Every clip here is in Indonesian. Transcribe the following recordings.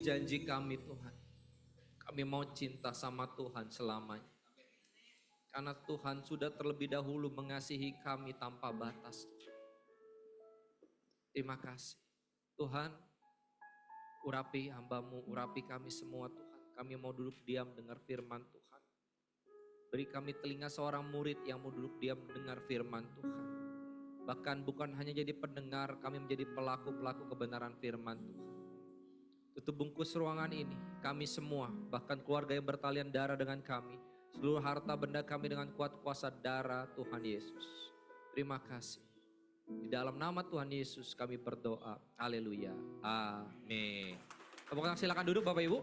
Janji kami Tuhan, kami mau cinta sama Tuhan selamanya. Karena Tuhan sudah terlebih dahulu mengasihi kami tanpa batas. Terima kasih. Tuhan, urapi hamba-Mu, urapi kami semua Tuhan. Kami mau duduk diam dengar firman Tuhan. Beri kami telinga seorang murid yang mau duduk diam dengar firman Tuhan. Bahkan bukan hanya jadi pendengar, kami menjadi pelaku-pelaku kebenaran firman Tuhan. Tutup bungkus ruangan ini, kami semua, bahkan keluarga yang bertalian darah dengan kami, seluruh harta benda kami dengan kuat kuasa darah Tuhan Yesus. Terima kasih. Di dalam nama Tuhan Yesus kami berdoa. Haleluya. Amin. Tepuk tangan, silakan duduk Bapak Ibu.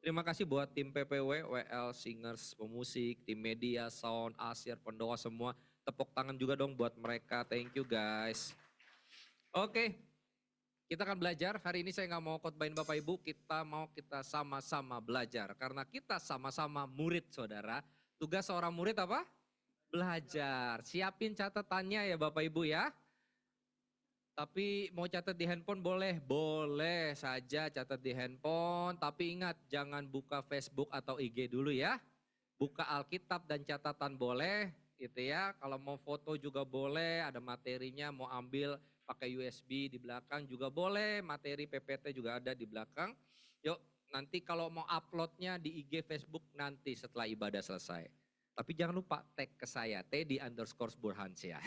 Terima kasih buat tim PPW, WL, Singers, pemusik, tim media, sound, asyir, pendoa semua. Tepuk tangan juga dong buat mereka. Thank you guys. Oke. Kita akan belajar, hari ini saya nggak mau khotbahin Bapak Ibu, kita sama-sama belajar. Karena kita sama-sama murid saudara. Tugas seorang murid apa? Belajar. Siapin catatannya ya Bapak Ibu ya. Tapi mau catat di handphone boleh? Boleh saja catat di handphone. Tapi ingat jangan buka Facebook atau IG dulu ya. Buka Alkitab dan catatan boleh gitu ya. Kalau mau foto juga boleh, ada materinya mau ambil pakai USB di belakang juga boleh, materi PPT juga ada di belakang. Yuk nanti kalau mau uploadnya di IG Facebook nanti setelah ibadah selesai. Tapi jangan lupa tag ke saya, @Teddy_Burhansyah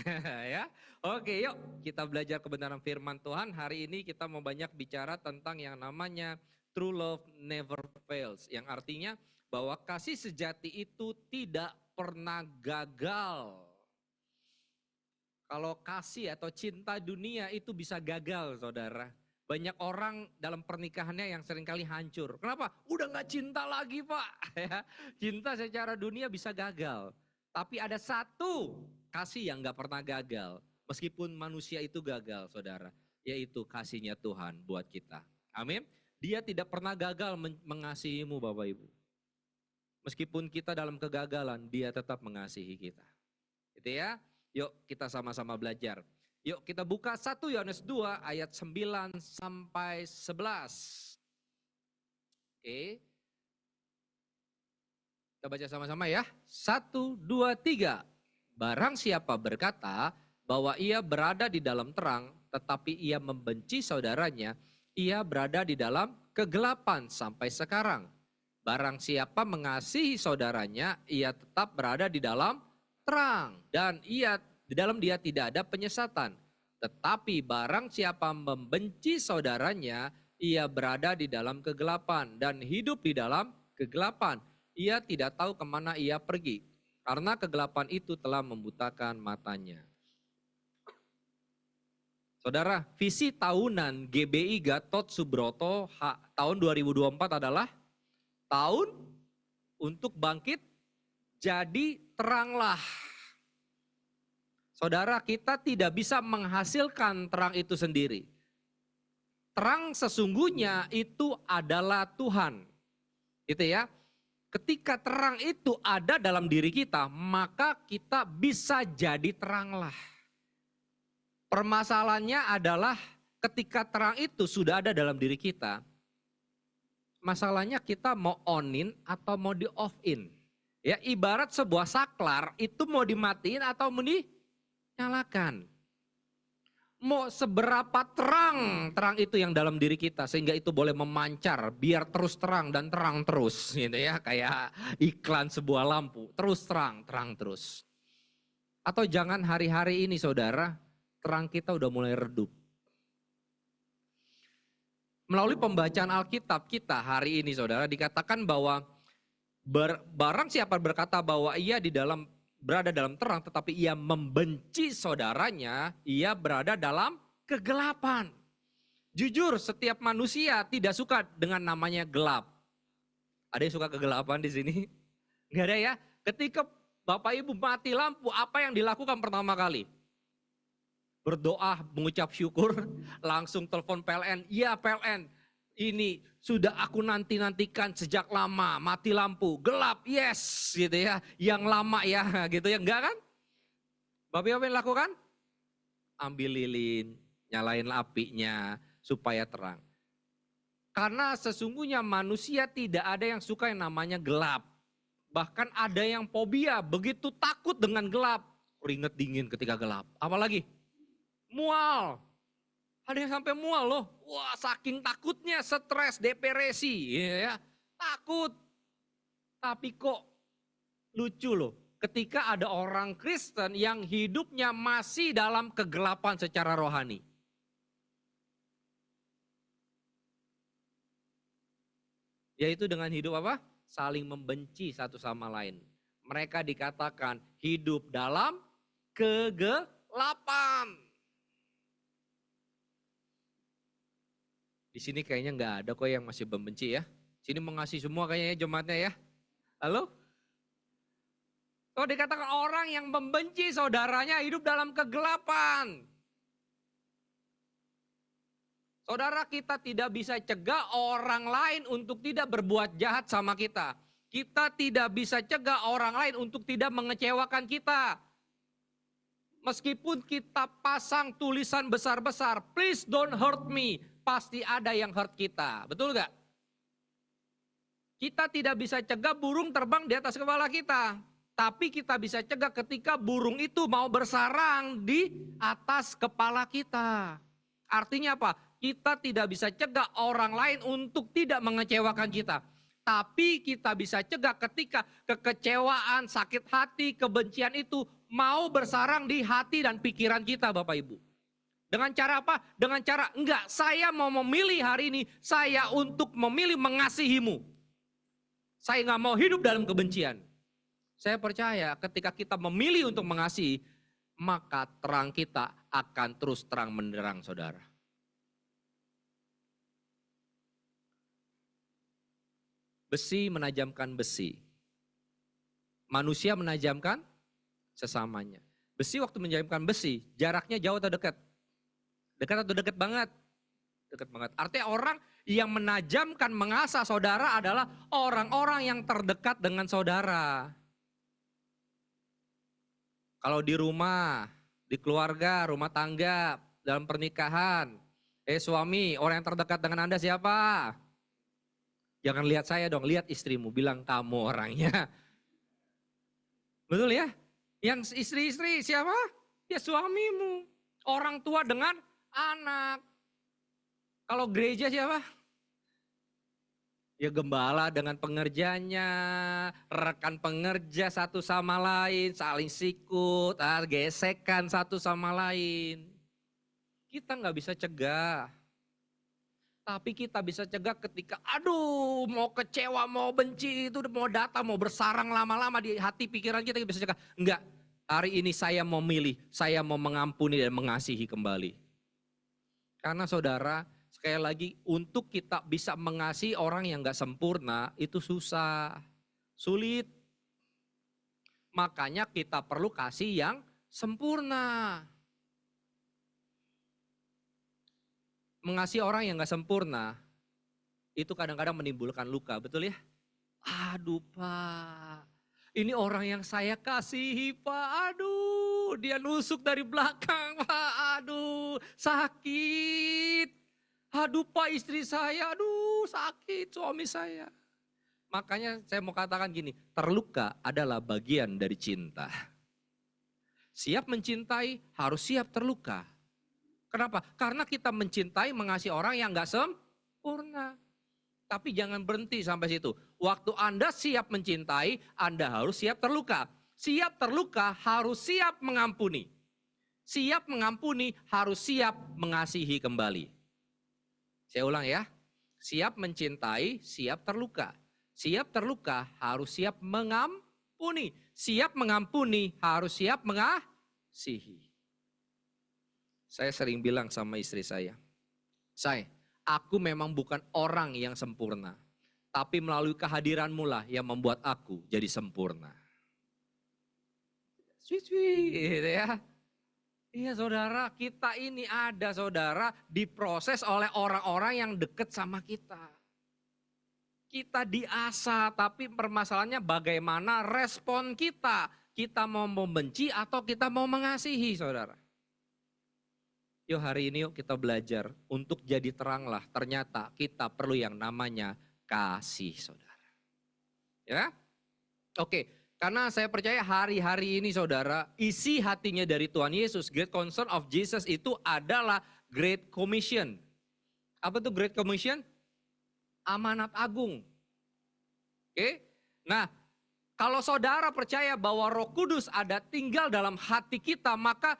ya. Oke yuk kita belajar kebenaran firman Tuhan. Hari ini kita mau banyak bicara tentang yang namanya true love never fails. Yang artinya bahwa kasih sejati itu tidak pernah gagal. Kalau kasih atau cinta dunia itu bisa gagal saudara. Banyak orang dalam pernikahannya yang seringkali hancur. Kenapa? Udah gak cinta lagi Pak. Cinta secara dunia bisa gagal. Tapi ada satu kasih yang gak pernah gagal. Meskipun manusia itu gagal saudara. Yaitu kasihnya Tuhan buat kita. Amin. Dia tidak pernah gagal mengasihimu Bapak Ibu. Meskipun kita dalam kegagalan, dia tetap mengasihi kita. Gitu ya. Yuk kita sama-sama belajar. Yuk kita buka 1 Yohanes 2 ayat 9 sampai 11. Oke. Kita baca sama-sama ya. 1, 2, 3. Barang siapa berkata bahwa ia berada di dalam terang, tetapi ia membenci saudaranya, ia berada di dalam kegelapan sampai sekarang. Barang siapa mengasihi saudaranya, ia tetap berada di dalam terang dan di dalam dia tidak ada penyesatan. Tetapi barang siapa membenci saudaranya, ia berada di dalam kegelapan dan hidup di dalam kegelapan. Ia tidak tahu kemana ia pergi, karena kegelapan itu telah membutakan matanya. Saudara, visi tahunan GBI Gatot Subroto tahun 2024 adalah tahun untuk bangkit jadi teranglah. Saudara, kita tidak bisa menghasilkan terang itu sendiri. Terang sesungguhnya itu adalah Tuhan. Gitu ya. Ketika terang itu ada dalam diri kita, maka kita bisa jadi teranglah. Permasalahannya adalah ketika terang itu sudah ada dalam diri kita, masalahnya kita mau on-in atau mau di-off-in. Ya, ibarat sebuah saklar itu mau dimatiin atau mau dinyalakan. Mau seberapa terang itu yang dalam diri kita sehingga itu boleh memancar biar terus terang dan terang terus gitu ya, kayak iklan sebuah lampu, terus terang terus. Atau jangan hari-hari ini saudara, terang kita udah mulai redup. Melalui pembacaan Alkitab kita hari ini saudara dikatakan bahwa barang siapa berkata bahwa ia berada dalam terang tetapi ia membenci saudaranya, ia berada dalam kegelapan. Jujur setiap manusia tidak suka dengan namanya gelap. Ada yang suka kegelapan di sini? Enggak ada ya? Ketika Bapak Ibu mati lampu, apa yang dilakukan pertama kali? Berdoa, mengucap syukur, langsung telepon PLN. Ya PLN, ini sudah aku nantikan sejak lama, mati lampu, gelap, yes gitu ya. Yang lama ya gitu ya, enggak kan? Bapak Ibu apa yang lakukan? Ambil lilin, nyalain apinya supaya terang. Karena sesungguhnya manusia tidak ada yang suka yang namanya gelap. Bahkan ada yang fobia, begitu takut dengan gelap. Keringet dingin ketika gelap. Apalagi? Mual. Ada yang sampai mual loh. Wah, saking takutnya, stres, depresi. Ya, takut. Tapi kok lucu loh. Ketika ada orang Kristen yang hidupnya masih dalam kegelapan secara rohani. Yaitu dengan hidup apa? Saling membenci satu sama lain. Mereka dikatakan hidup dalam kegelapan. Di sini kayaknya nggak ada kok yang masih membenci ya. Sini mengasihi semua kayaknya jemaatnya ya. Halo? Kalau dikatakan orang yang membenci saudaranya hidup dalam kegelapan. Saudara, kita tidak bisa cegah orang lain untuk tidak berbuat jahat sama kita. Kita tidak bisa cegah orang lain untuk tidak mengecewakan kita. Meskipun kita pasang tulisan besar-besar, please don't hurt me. Pasti ada yang hurt kita, betul gak? Kita tidak bisa cegah burung terbang di atas kepala kita. Tapi kita bisa cegah ketika burung itu mau bersarang di atas kepala kita. Artinya apa? Kita tidak bisa cegah orang lain untuk tidak mengecewakan kita. Tapi kita bisa cegah ketika kekecewaan, sakit hati, kebencian itu mau bersarang di hati dan pikiran kita Bapak Ibu. Dengan cara apa? Dengan cara enggak, saya mau memilih hari ini, saya untuk memilih mengasihimu. Saya enggak mau hidup dalam kebencian. Saya percaya ketika kita memilih untuk mengasihi, maka terang kita akan terus terang menderang saudara. Besi menajamkan besi. Manusia menajamkan sesamanya. Besi waktu menajamkan besi, jaraknya jauh atau dekat? Dekat atau dekat banget? Dekat banget. Artinya orang yang menajamkan, mengasah saudara adalah orang-orang yang terdekat dengan saudara. Kalau di rumah, di keluarga, rumah tangga, dalam pernikahan. Suami, orang yang terdekat dengan Anda siapa? Jangan lihat saya dong, lihat istrimu, bilang kamu orangnya. Betul ya? Yang istri-istri siapa? Ya suamimu. Orang tua dengan anak. Kalau gereja siapa? Ya gembala dengan pengerjanya, rekan pengerja satu sama lain, saling sikut, gesekan satu sama lain. Kita nggak bisa cegah. Tapi kita bisa cegah ketika aduh mau kecewa, mau benci itu mau datang, mau bersarang lama-lama di hati pikiran kita bisa cegah. Enggak, hari ini saya mau milih, saya mau mengampuni dan mengasihi kembali. Karena saudara, sekali lagi untuk kita bisa mengasihi orang yang gak sempurna itu susah, sulit. Makanya kita perlu kasih yang sempurna. Mengasihi orang yang gak sempurna, itu kadang-kadang menimbulkan luka, betul ya? Aduh Pak, ini orang yang saya kasihi Pak, aduh dia nusuk dari belakang Pak, aduh sakit. Aduh Pak istri saya, aduh sakit suami saya. Makanya saya mau katakan gini, terluka adalah bagian dari cinta. Siap mencintai harus siap terluka. Kenapa? Karena kita mencintai, mengasihi orang yang gak sempurna. Tapi jangan berhenti sampai situ. Waktu Anda siap mencintai, Anda harus siap terluka. Siap terluka harus siap mengampuni. Siap mengampuni harus siap mengasihi kembali. Saya ulang ya. Siap mencintai, siap terluka. Siap terluka harus siap mengampuni. Siap mengampuni harus siap mengasihi. Saya sering bilang sama istri saya, aku memang bukan orang yang sempurna. Tapi melalui kehadiranmu lah yang membuat aku jadi sempurna. Sweet gitu ya. Iya saudara, kita ini ada saudara diproses oleh orang-orang yang dekat sama kita. Kita diasah, tapi permasalahannya bagaimana respon kita. Kita mau membenci atau kita mau mengasihi saudara. Yuk hari ini yuk kita belajar untuk jadi teranglah. Ternyata kita perlu yang namanya kasih, saudara. Ya, oke. Karena saya percaya hari-hari ini saudara, isi hatinya dari Tuhan Yesus, Great Concern of Jesus itu adalah Great Commission. Apa itu Great Commission? Amanat agung. Oke. Nah, kalau saudara percaya bahwa Roh Kudus ada tinggal dalam hati kita, maka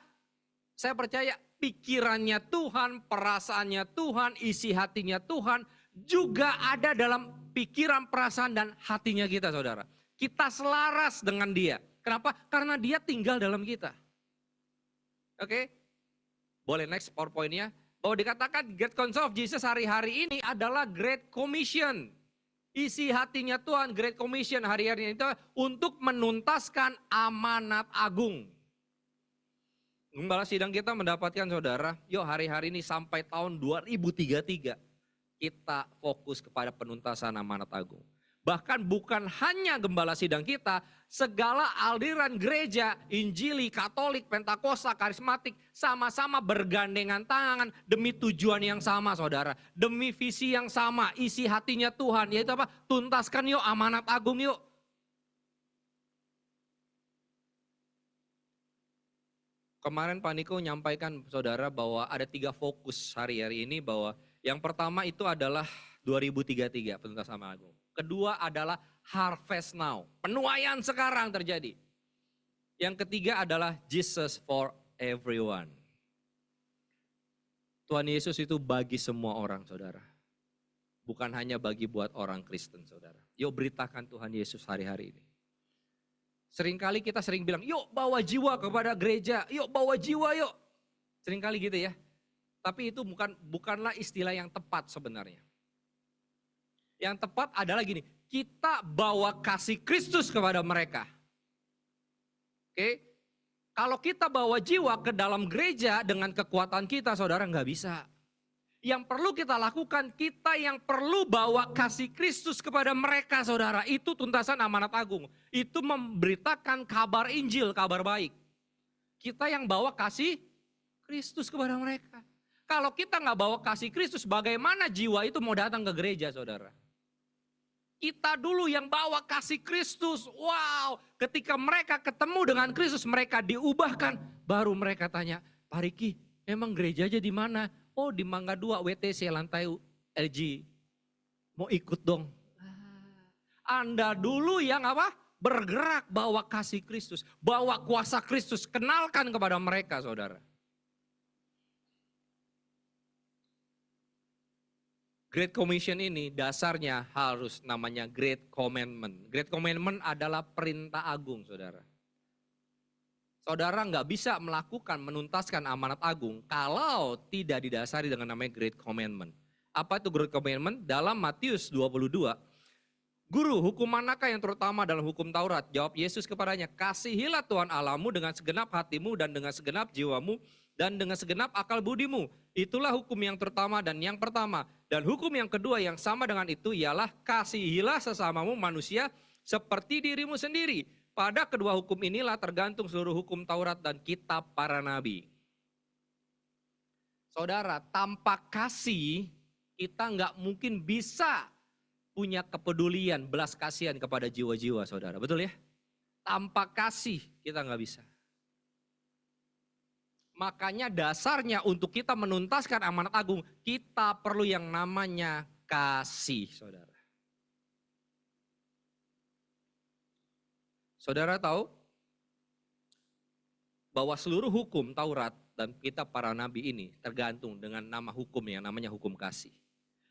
saya percaya pikirannya Tuhan, perasaannya Tuhan, isi hatinya Tuhan juga ada dalam pikiran, perasaan, dan hatinya kita, saudara. Kita selaras dengan dia. Kenapa? Karena dia tinggal dalam kita. Oke? Boleh next PowerPoint-nya. Bahwa dikatakan Great Concern of Jesus hari-hari ini adalah Great Commission. Isi hatinya Tuhan, Great Commission hari-hari ini itu untuk menuntaskan amanat agung. Gembala sidang kita mendapatkan saudara, yuk hari-hari ini sampai tahun 2033 kita fokus kepada penuntasan amanat agung. Bahkan bukan hanya gembala sidang kita, segala aliran gereja, Injili, Katolik, Pentakosta, Karismatik sama-sama bergandengan tangan demi tujuan yang sama saudara. Demi visi yang sama, isi hatinya Tuhan, yaitu apa? Tuntaskan yuk amanat agung yuk. Kemarin Pak Niko menyampaikan saudara bahwa ada 3 fokus hari-hari ini, bahwa yang pertama itu adalah 2033 penuntasan amanat agung. Kedua adalah harvest now, penuaian sekarang terjadi. Yang ketiga adalah Jesus for everyone. Tuhan Yesus itu bagi semua orang saudara. Bukan hanya bagi buat orang Kristen saudara. Yuk beritakan Tuhan Yesus hari-hari ini. Seringkali kita sering bilang, yuk bawa jiwa kepada gereja, yuk bawa jiwa yuk. Seringkali gitu ya. Tapi itu bukanlah istilah yang tepat sebenarnya. Yang tepat adalah gini, kita bawa kasih Kristus kepada mereka. Oke? Kalau kita bawa jiwa ke dalam gereja dengan kekuatan kita, saudara nggak bisa. Yang perlu kita lakukan, kita yang perlu bawa kasih Kristus kepada mereka, saudara. Itu tuntasan amanat agung. Itu memberitakan kabar Injil, kabar baik. Kita yang bawa kasih Kristus kepada mereka. Kalau kita nggak bawa kasih Kristus, bagaimana jiwa itu mau datang ke gereja, saudara? Kita dulu yang bawa kasih Kristus. Wow, ketika mereka ketemu dengan Kristus, mereka diubahkan. Baru mereka tanya, Pak Riki, emang gerejanya di mana? Oh, di Mangga 2 WTC lantai LG. Mau ikut dong. Anda dulu yang apa? Bergerak bawa kasih Kristus, bawa kuasa Kristus, kenalkan kepada mereka, saudara. Great Commission ini dasarnya harus namanya Great Commandment. Great Commandment adalah perintah agung, saudara. Saudara nggak bisa melakukan, menuntaskan amanat agung kalau tidak didasari dengan namanya Great Commandment. Apa itu Great Commandment? Dalam Matius 22, Guru, hukum manakah yang terutama dalam hukum Taurat? Jawab Yesus kepadanya, kasihilah Tuhan Allahmu dengan segenap hatimu dan dengan segenap jiwamu dan dengan segenap akal budimu. Itulah hukum yang terutama dan yang pertama. Dan hukum yang kedua yang sama dengan itu ialah kasihilah sesamamu manusia seperti dirimu sendiri. Pada kedua hukum inilah tergantung seluruh hukum Taurat dan kitab para nabi. Saudara, tanpa kasih kita nggak mungkin bisa punya kepedulian, belas kasihan kepada jiwa-jiwa, saudara. Betul ya? Tanpa kasih kita nggak bisa. Makanya dasarnya untuk kita menuntaskan amanat agung, kita perlu yang namanya kasih, saudara. Saudara tahu bahwa seluruh hukum Taurat dan kitab para nabi ini tergantung dengan nama hukum yang namanya hukum kasih.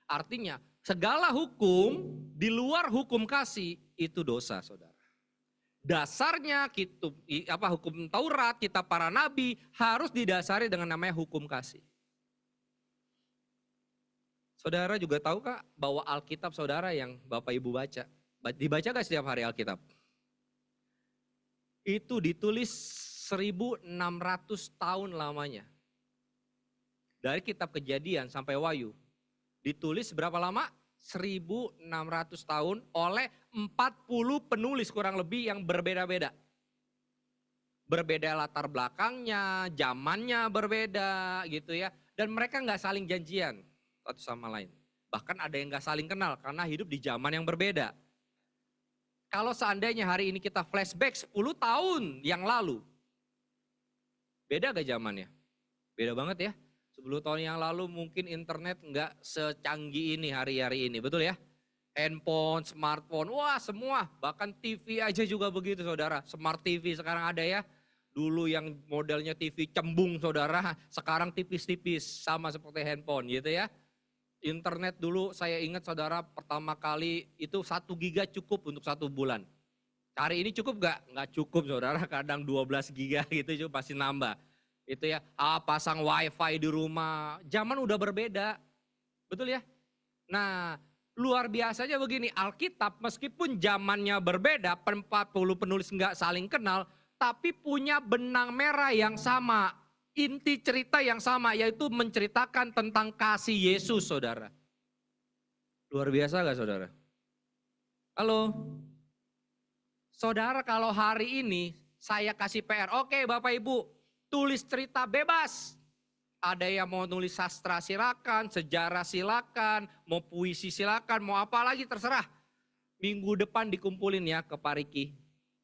Artinya segala hukum di luar hukum kasih itu dosa, saudara. Dasarnya hukum Taurat, kitab para nabi harus didasari dengan namanya hukum kasih. Saudara juga tahu kak bahwa Alkitab saudara yang Bapak Ibu baca, dibaca gak setiap hari Alkitab? Itu ditulis 1600 tahun lamanya. Dari kitab Kejadian sampai Wahyu. Ditulis berapa lama? 1600 tahun oleh 40 penulis kurang lebih yang berbeda-beda. Berbeda latar belakangnya, zamannya berbeda gitu ya. Dan mereka nggak saling janjian satu sama lain. Bahkan ada yang nggak saling kenal karena hidup di zaman yang berbeda. Kalau seandainya hari ini kita flashback 10 tahun yang lalu, beda gak zamannya? Beda banget ya. 10 tahun yang lalu mungkin internet nggak secanggih ini hari-hari ini, betul ya? Handphone, smartphone, wah semua. Bahkan TV aja juga begitu saudara. Smart TV sekarang ada ya. Dulu yang modelnya TV cembung saudara, sekarang tipis-tipis sama seperti handphone gitu ya. Internet dulu saya ingat saudara pertama kali itu 1 giga cukup untuk 1 bulan. Hari ini cukup gak? Nggak cukup saudara, kadang 12 giga gitu juga pasti nambah. Itu ya, pasang wifi di rumah, zaman udah berbeda. Betul ya? Nah luar biasanya begini, Alkitab meskipun zamannya berbeda, 40 penulis nggak saling kenal, tapi punya benang merah yang sama. Inti cerita yang sama yaitu menceritakan tentang kasih Yesus saudara. Luar biasa gak saudara? Halo? Saudara kalau hari ini saya kasih PR, oke Bapak Ibu tulis cerita bebas. Ada yang mau nulis sastra silakan, sejarah silakan, mau puisi silakan, mau apa lagi terserah. Minggu depan dikumpulin ya ke Pak Riki.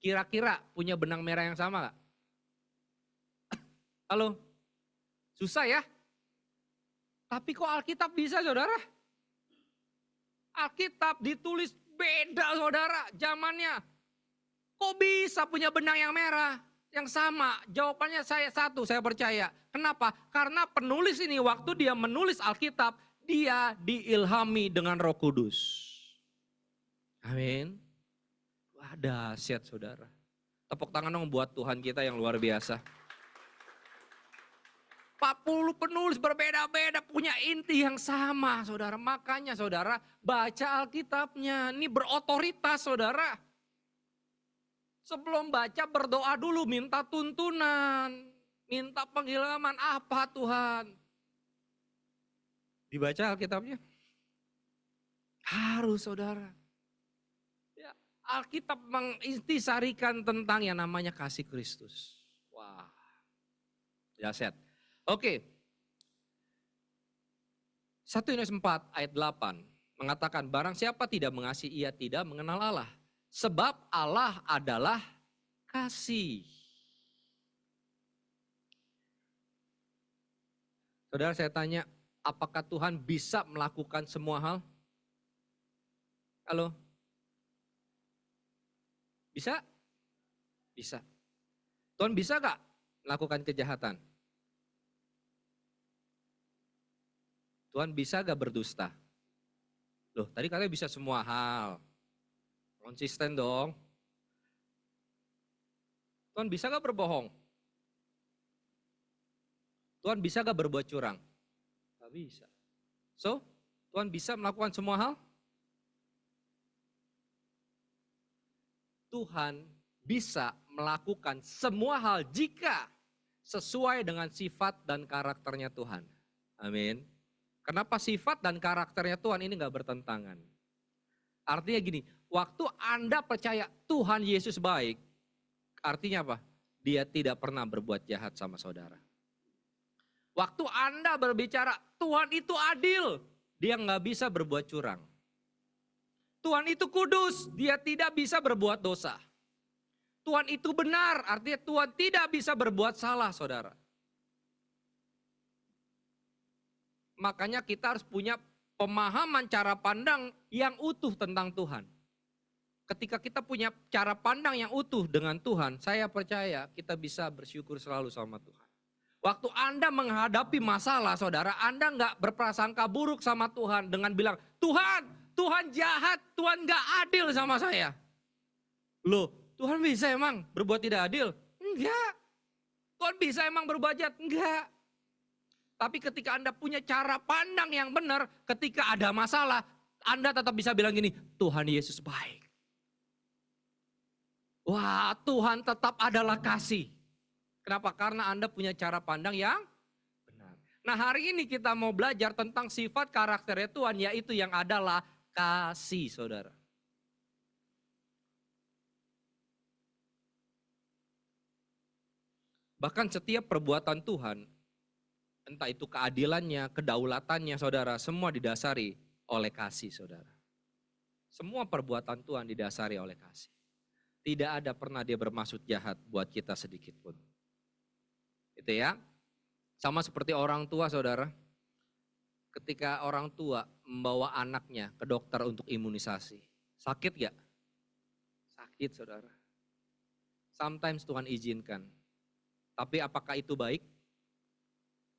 Kira-kira punya benang merah yang sama gak? Halo? Susah ya? Tapi kok Alkitab bisa saudara? Alkitab ditulis beda saudara zamannya. Kok bisa punya benang yang merah? Yang sama, jawabannya saya satu, saya percaya. Kenapa? Karena penulis ini waktu dia menulis Alkitab, dia diilhami dengan Roh Kudus. Amin. Wah dahsyat saudara. Tepuk tangan dong buat Tuhan kita yang luar biasa. 40 penulis berbeda-beda punya inti yang sama saudara. Makanya saudara baca Alkitabnya. Ini berotoritas saudara. Sebelum baca berdoa dulu minta tuntunan. Minta pengilhaman apa Tuhan. Dibaca Alkitabnya. Harus saudara. Ya, Alkitab mengintisarikan tentang yang namanya kasih Kristus. Wah. Dahsyat. Oke. 1 Yohanes 4 ayat 8 mengatakan barang siapa tidak mengasihi ia tidak mengenal Allah. Sebab Allah adalah kasih. Saudara saya tanya, apakah Tuhan bisa melakukan semua hal? Halo? Bisa? Bisa. Tuhan bisa gak melakukan kejahatan? Tuhan bisa gak berdusta? Loh tadi katanya bisa semua hal. Konsisten dong. Tuhan bisa gak berbohong? Tuhan bisa gak berbuat curang? Gak bisa. So, Tuhan bisa melakukan semua hal? Tuhan bisa melakukan semua hal jika sesuai dengan sifat dan karakternya Tuhan. Amin. Kenapa sifat dan karakternya Tuhan ini gak bertentangan? Artinya gini, waktu Anda percaya Tuhan Yesus baik, artinya apa? Dia tidak pernah berbuat jahat sama saudara. Waktu Anda berbicara Tuhan itu adil, dia gak bisa berbuat curang. Tuhan itu kudus, dia tidak bisa berbuat dosa. Tuhan itu benar, artinya Tuhan tidak bisa berbuat salah saudara. Makanya kita harus punya pemahaman cara pandang yang utuh tentang Tuhan. Ketika kita punya cara pandang yang utuh dengan Tuhan, saya percaya kita bisa bersyukur selalu sama Tuhan. Waktu Anda menghadapi masalah saudara, Anda nggak berprasangka buruk sama Tuhan dengan bilang, Tuhan jahat, Tuhan nggak adil sama saya. Loh, Tuhan bisa emang berbuat tidak adil? Enggak. Tuhan bisa emang berbuat jahat? Enggak. Tapi ketika Anda punya cara pandang yang benar, ketika ada masalah, Anda tetap bisa bilang gini, Tuhan Yesus baik. Wah, Tuhan tetap adalah kasih. Kenapa? Karena Anda punya cara pandang yang benar. Nah hari ini kita mau belajar tentang sifat karakternya Tuhan, yaitu yang adalah kasih saudara. Bahkan setiap perbuatan Tuhan, entah itu keadilannya, kedaulatannya saudara, semua didasari oleh kasih saudara. Semua perbuatan Tuhan didasari oleh kasih. Tidak ada pernah dia bermaksud jahat buat kita sedikit pun. Itu ya. Sama seperti orang tua saudara. Ketika orang tua membawa anaknya ke dokter untuk imunisasi. Sakit gak? Sakit saudara. Sometimes Tuhan izinkan. Tapi apakah itu baik?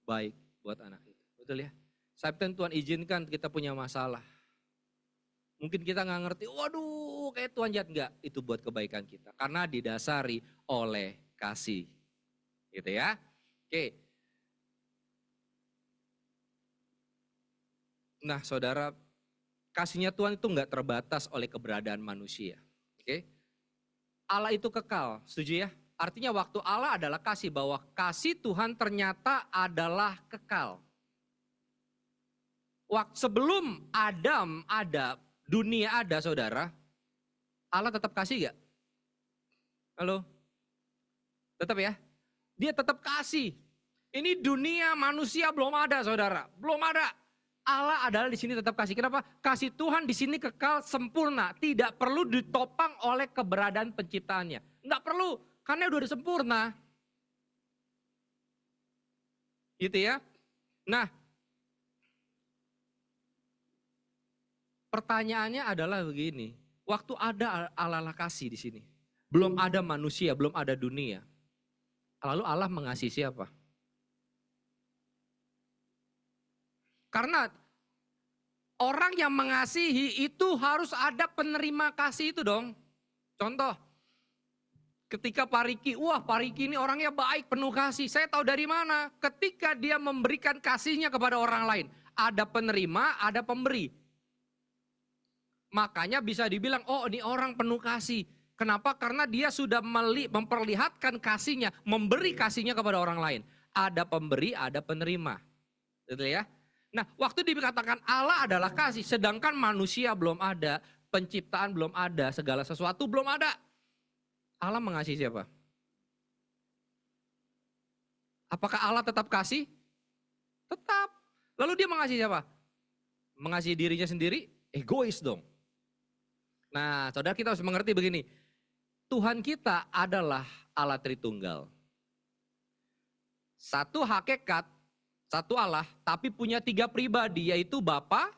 Baik buat anak itu. Betul ya? Sometimes Tuhan izinkan kita punya masalah. Mungkin kita nggak ngerti, waduh kayak Tuhan jahat. Enggak, itu buat kebaikan kita. Karena didasari oleh kasih. Gitu ya. Oke. Nah saudara, kasihnya Tuhan itu nggak terbatas oleh keberadaan manusia. Oke. Allah itu kekal, setuju ya? Artinya waktu Allah adalah kasih, bahwa kasih Tuhan ternyata adalah kekal. Waktu sebelum Adam ada, dunia ada saudara, Allah tetap kasih gak? Halo? Tetap ya? Dia tetap kasih. Ini dunia manusia belum ada saudara, belum ada. Allah adalah di sini tetap kasih. Kenapa? Kasih Tuhan di sini kekal sempurna, tidak perlu ditopang oleh keberadaan penciptaannya. Enggak perlu, karena udah sempurna. Gitu ya. Nah, pertanyaannya adalah begini. Waktu ada Allah kasih di sini, belum ada manusia, belum ada dunia. Lalu Allah mengasihi siapa? Karena orang yang mengasihi itu harus ada penerima kasih itu dong. Contoh, ketika Pak Riki, wah Pak Riki ini orangnya baik, penuh kasih. Saya tahu dari mana? Ketika dia memberikan kasihnya kepada orang lain. Ada penerima, ada pemberi. Makanya bisa dibilang, oh ini orang penuh kasih. Kenapa? Karena dia sudah memperlihatkan kasihnya, memberi kasihnya kepada orang lain. Ada pemberi, ada penerima. Betul ya? Nah, waktu dikatakan Allah adalah kasih, sedangkan manusia belum ada, penciptaan belum ada, segala sesuatu belum ada. Allah mengasihi siapa? Apakah Allah tetap kasih? Tetap. Lalu dia mengasihi siapa? Mengasihi dirinya sendiri? Egois dong. Nah, saudara kita harus mengerti begini. Tuhan kita adalah Allah Tritunggal. Satu hakikat, satu Allah, tapi punya 3 pribadi, yaitu Bapa,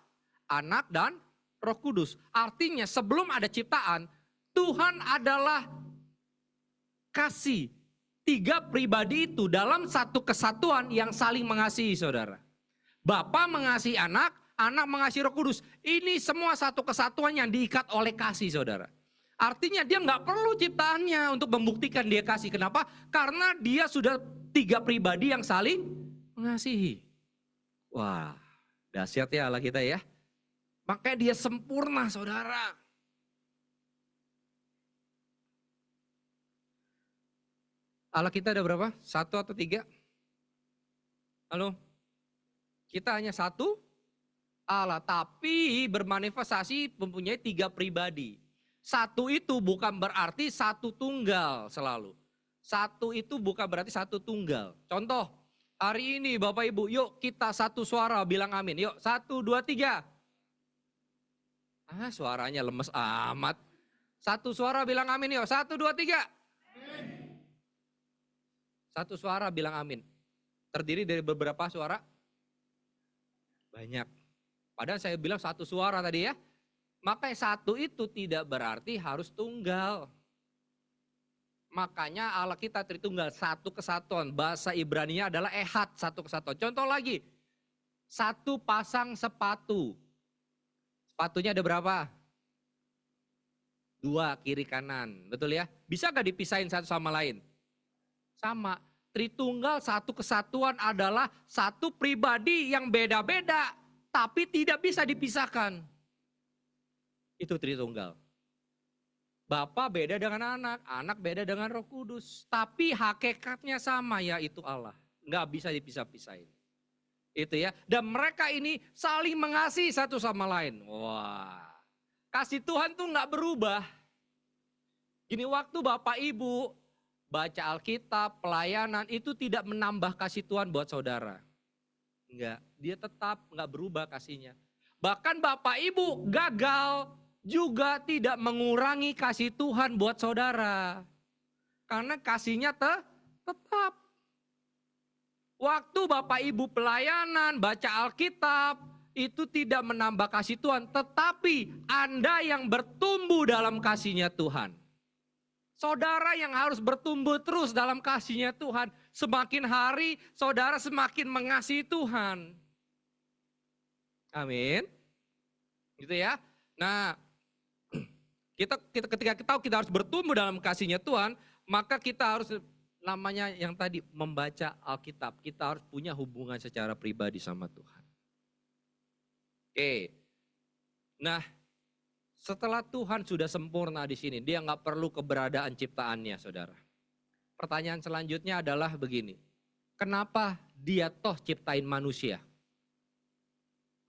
Anak, dan Roh Kudus. Artinya sebelum ada ciptaan, Tuhan adalah kasih. 3 pribadi itu dalam satu kesatuan yang saling mengasihi saudara. Bapa mengasihi Anak, Anak mengasihi Roh Kudus. Ini semua satu kesatuan yang diikat oleh kasih saudara. Artinya dia nggak perlu ciptaannya untuk membuktikan dia kasih. Kenapa? Karena dia sudah 3 pribadi yang saling mengasihi. Wah, dahsyat ya Allah kita ya. Makanya dia sempurna saudara. Allah kita ada berapa? 1 atau 3? Halo? Kita hanya 1 Allah, tapi bermanifestasi mempunyai 3 pribadi. 1 itu bukan berarti 1 tunggal selalu. 1 itu bukan berarti 1 tunggal. Contoh, hari ini Bapak Ibu, yuk kita 1 suara bilang amin. Yuk 1, 2, 3. Suaranya lemes amat. 1 suara bilang amin yuk. 1, 2, 3. 1 suara bilang amin. Terdiri dari beberapa suara? Banyak. Padahal saya bilang 1 suara tadi ya. Makanya 1 itu tidak berarti harus tunggal. Makanya Allah kita Tritunggal, 1 kesatuan. Bahasa Ibrani-nya adalah ehad, 1 kesatuan. Contoh lagi, 1 pasang sepatu. Sepatunya ada berapa? 2 kiri kanan, betul ya? Bisa gak dipisahin satu sama lain? Sama. Tritunggal, 1 kesatuan adalah 1 pribadi yang beda-beda, tapi tidak bisa dipisahkan. Itu Tritunggal. Bapa beda dengan anak, anak beda dengan Roh Kudus. Tapi hakikatnya sama, yaitu Allah. Nggak bisa dipisah-pisahin. Itu ya. Dan mereka ini saling mengasihi satu sama lain. Wah, kasih Tuhan tuh nggak berubah. Gini, waktu Bapak Ibu baca Alkitab, pelayanan itu tidak menambah kasih Tuhan buat saudara. Enggak, dia tetap enggak berubah kasihnya. Bahkan Bapak Ibu gagal juga tidak mengurangi kasih Tuhan buat saudara. Karena kasihnya tetap. Waktu Bapak Ibu pelayanan, baca Alkitab, itu tidak menambah kasih Tuhan. Tetapi Anda yang bertumbuh dalam kasihnya Tuhan. Saudara yang harus bertumbuh terus dalam kasihnya Tuhan. Semakin hari saudara semakin mengasihi Tuhan. Amin. Gitu ya. Nah, ketika kita tahu kita harus bertumbuh dalam kasihnya Tuhan, maka kita harus namanya yang tadi membaca Alkitab. Kita harus punya hubungan secara pribadi sama Tuhan. Oke. Nah, setelah Tuhan sudah sempurna di sini, dia nggak perlu keberadaan ciptaannya, saudara. Pertanyaan selanjutnya adalah begini. Kenapa dia toh ciptain manusia?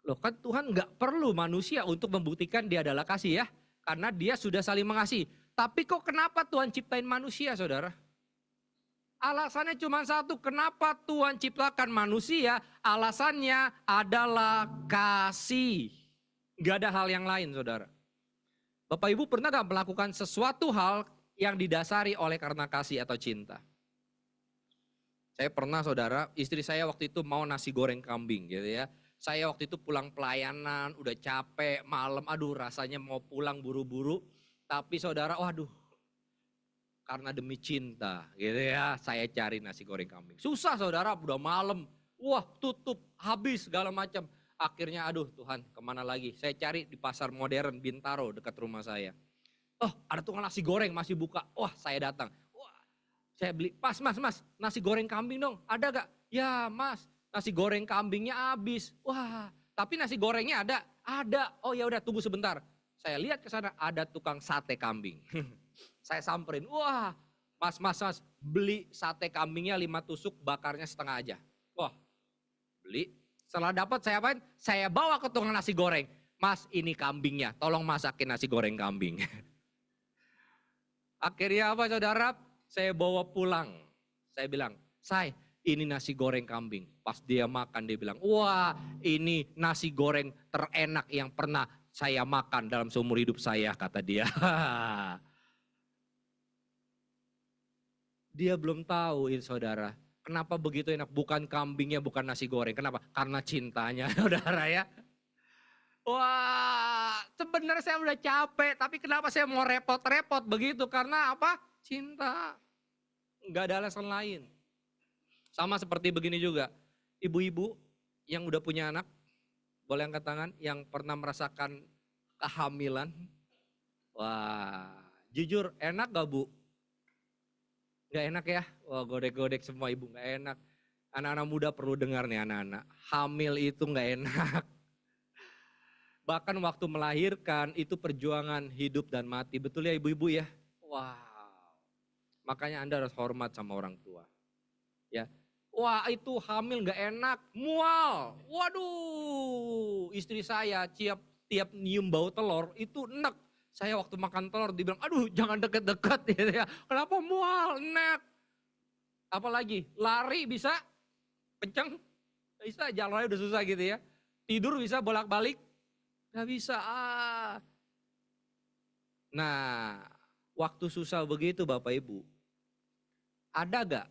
Loh kan Tuhan nggak perlu manusia untuk membuktikan dia adalah kasih ya. Karena dia sudah saling mengasihi. Tapi kok kenapa Tuhan ciptain manusia, saudara? Alasannya cuma satu, kenapa Tuhan ciptakan manusia? Alasannya adalah kasih. Gak ada hal yang lain, saudara. Bapak Ibu pernah gak melakukan sesuatu hal yang didasari oleh karena kasih atau cinta? Saya pernah, saudara, istri saya waktu itu mau nasi goreng kambing gitu ya. Saya waktu itu pulang pelayanan, udah capek, malam, aduh rasanya mau pulang buru-buru. Tapi saudara, waduh, karena demi cinta gitu ya, saya cari nasi goreng kambing. Susah saudara, udah malam, wah tutup, habis segala macam. Akhirnya aduh Tuhan kemana lagi, saya cari di pasar modern Bintaro dekat rumah saya. Oh ada tukang nasi goreng masih buka, wah saya datang. Wah, saya beli, mas nasi goreng kambing dong, ada gak? Ya mas, nasi goreng kambingnya habis. Wah, tapi nasi gorengnya ada? Ada. Oh ya udah tunggu sebentar. Saya lihat ke sana ada tukang sate kambing. Saya samperin, wah mas, beli sate kambingnya 5 tusuk, bakarnya setengah aja. Wah, beli. Setelah dapat saya apain? Saya bawa ke tukang nasi goreng. Mas ini kambingnya, tolong masakin nasi goreng kambing. Akhirnya apa saudara? Saya bawa pulang. Saya bilang, Say, ini nasi goreng kambing. Pas dia makan dia bilang, wah ini nasi goreng terenak yang pernah saya makan dalam seumur hidup saya, kata dia. Dia belum tahu ini saudara. Kenapa begitu enak? Bukan kambingnya, bukan nasi goreng. Kenapa? Karena cintanya saudara ya. Wah sebenarnya saya udah capek. Tapi kenapa saya mau repot-repot begitu? Karena apa? Cinta. Enggak ada alasan lain. Sama seperti begini juga. Ibu-ibu yang udah punya anak. Boleh angkat tangan. Yang pernah merasakan kehamilan. Wah jujur enak gak bu? Gak enak ya, wah godek-godek semua ibu gak enak. Anak-anak muda perlu dengar nih anak-anak, hamil itu gak enak. Bahkan waktu melahirkan itu perjuangan hidup dan mati, betul ya ibu-ibu ya? Wow, makanya Anda harus hormat sama orang tua. Ya, wah itu hamil gak enak, mual. Waduh, istri saya tiap nyium bau telur itu enak. Saya waktu makan telur dibilang, aduh jangan deket-deket gitu ya. Kenapa mual, enak. Apalagi lari bisa, kenceng, bisa jalannya udah susah gitu ya. Tidur bisa bolak-balik, gak bisa. Nah, waktu susah begitu Bapak Ibu, ada gak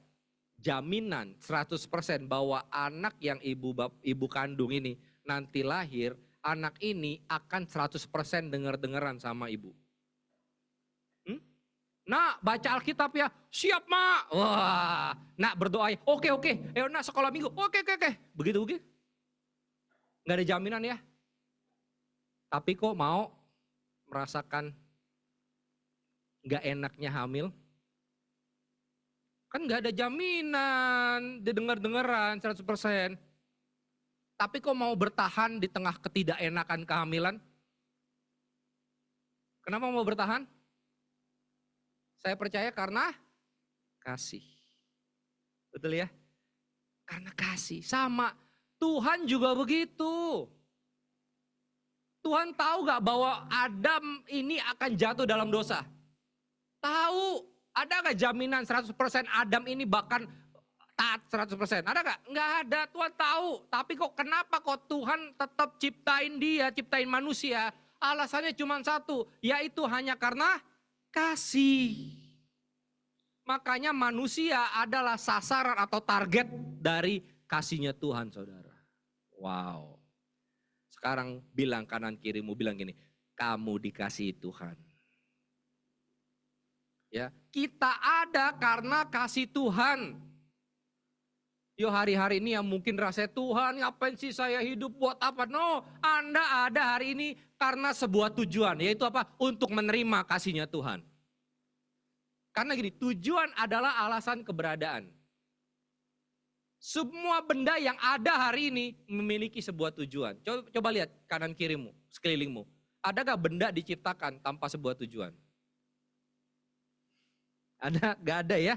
jaminan 100% bahwa anak yang ibu kandung ini nanti lahir, anak ini akan 100% denger-dengeran sama ibu. Nak baca Alkitab ya, siap mak. Wah, nak berdoa ya, oke. Ayo nak sekolah minggu, oke. Begitu. Gak ada jaminan ya. Tapi kok mau merasakan gak enaknya hamil? Kan gak ada jaminan didengar-dengeran 100%. Tapi kok mau bertahan di tengah ketidakenakan kehamilan? Kenapa mau bertahan? Saya percaya karena kasih. Betul ya? Karena kasih. Sama, Tuhan juga begitu. Tuhan tahu gak bahwa Adam ini akan jatuh dalam dosa? Tahu. Ada gak jaminan 100% Adam ini bahkan taat 100%? Ada gak? Nggak ada, Tuhan tahu. Tapi kok kenapa kok Tuhan tetap ciptain dia, ciptain manusia? Alasannya cuma satu, yaitu hanya karena kasih. Makanya manusia adalah sasaran atau target dari kasihnya Tuhan, saudara. Wow. Sekarang bilang kanan kirimu, bilang gini, kamu dikasihi Tuhan. Ya, kita ada karena kasih Tuhan. Yo, hari-hari ini yang mungkin rasa Tuhan, ngapain sih saya hidup, buat apa? No, Anda ada hari ini karena sebuah tujuan, yaitu apa? Untuk menerima kasihnya Tuhan. Karena gini, tujuan adalah alasan keberadaan. Semua benda yang ada hari ini memiliki sebuah tujuan. Coba lihat kanan kirimu, sekelilingmu. Adakah benda diciptakan tanpa sebuah tujuan? Ada? Gak ada ya?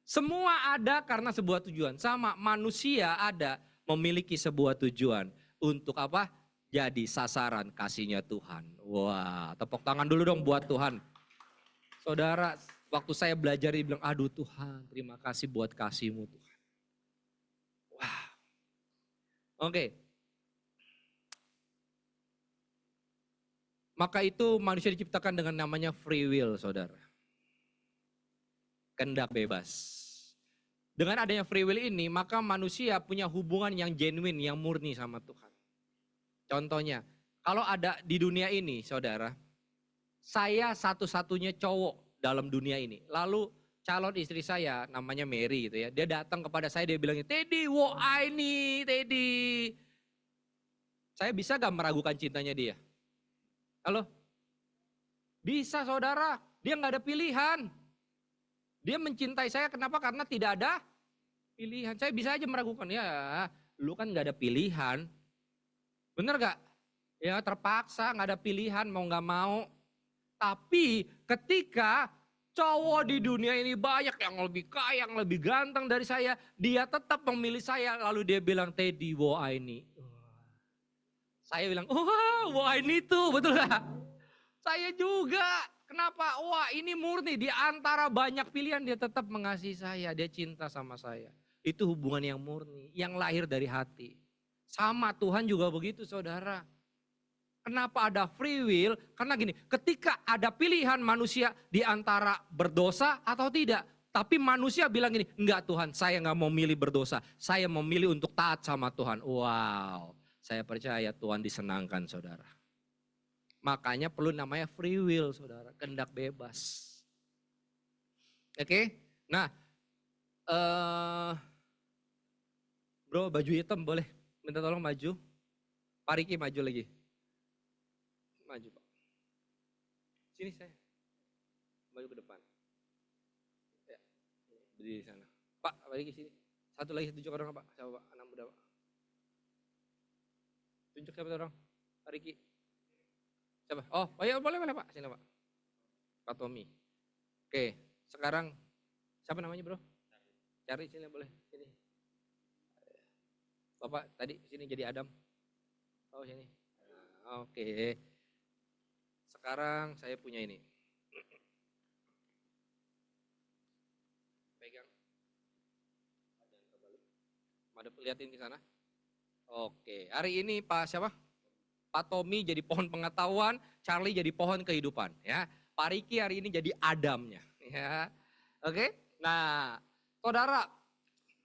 Semua ada karena sebuah tujuan. Sama manusia ada memiliki sebuah tujuan. Untuk apa? Jadi sasaran kasihnya Tuhan. Wah, tepuk tangan dulu dong buat Tuhan. Saudara, waktu saya belajar dia bilang, aduh Tuhan terima kasih buat kasih-Mu Tuhan. Wah. Oke. Maka itu manusia diciptakan dengan namanya free will, saudara. Kehendak bebas. Dengan adanya free will ini, maka manusia punya hubungan yang genuine, yang murni sama Tuhan. Contohnya, kalau ada di dunia ini, saudara, saya satu-satunya cowok dalam dunia ini. Lalu calon istri saya, namanya Mary gitu ya, dia datang kepada saya, dia bilang, Teddy, wo ini, Teddy. Saya bisa gak meragukan cintanya dia? Halo? Bisa, saudara, dia gak ada pilihan. Dia mencintai saya kenapa? Karena tidak ada pilihan. Saya bisa aja meragukan, ya lu kan gak ada pilihan. Bener gak? Ya terpaksa gak ada pilihan mau gak mau. Tapi ketika cowok di dunia ini banyak yang lebih kaya, yang lebih ganteng dari saya. Dia tetap memilih saya lalu dia bilang Teddy wo ini. Saya bilang wo ini tuh betul gak? Saya juga. Kenapa? Wah ini murni, di antara banyak pilihan dia tetap mengasihi saya, dia cinta sama saya. Itu hubungan yang murni, yang lahir dari hati. Sama Tuhan juga begitu saudara. Kenapa ada free will? Karena gini, ketika ada pilihan manusia di antara berdosa atau tidak. Tapi manusia bilang gini, enggak Tuhan saya enggak mau milih berdosa, saya mau milih untuk taat sama Tuhan. Wow, saya percaya Tuhan disenangkan saudara. Makanya perlu namanya free will saudara, kehendak bebas. Oke, nah bro baju hitam boleh minta tolong maju. Pak Riki maju lagi. Maju Pak. Sini saya, maju ke depan. Ya, berdiri di sana. Pak Riki sini. Satu lagi tunjuk orang Pak, siapa Pak? Anak muda Pak. Tunjuk siapa orang? Pak Riki. Siapa? Oh ya boleh Pak, sini Pak. Pak Tommy. Oke, sekarang siapa namanya bro? Cari sini boleh, sini. Bapak tadi sini jadi Adam. Oh sini. Nah, oke. Sekarang saya punya ini. Pegang. Madep liatin ke sana. Oke, hari ini Pak siapa? Pak Tommy jadi pohon pengetahuan, Charlie jadi pohon kehidupan, ya. Pak Riki hari ini jadi Adamnya, ya. Oke? Nah, saudara,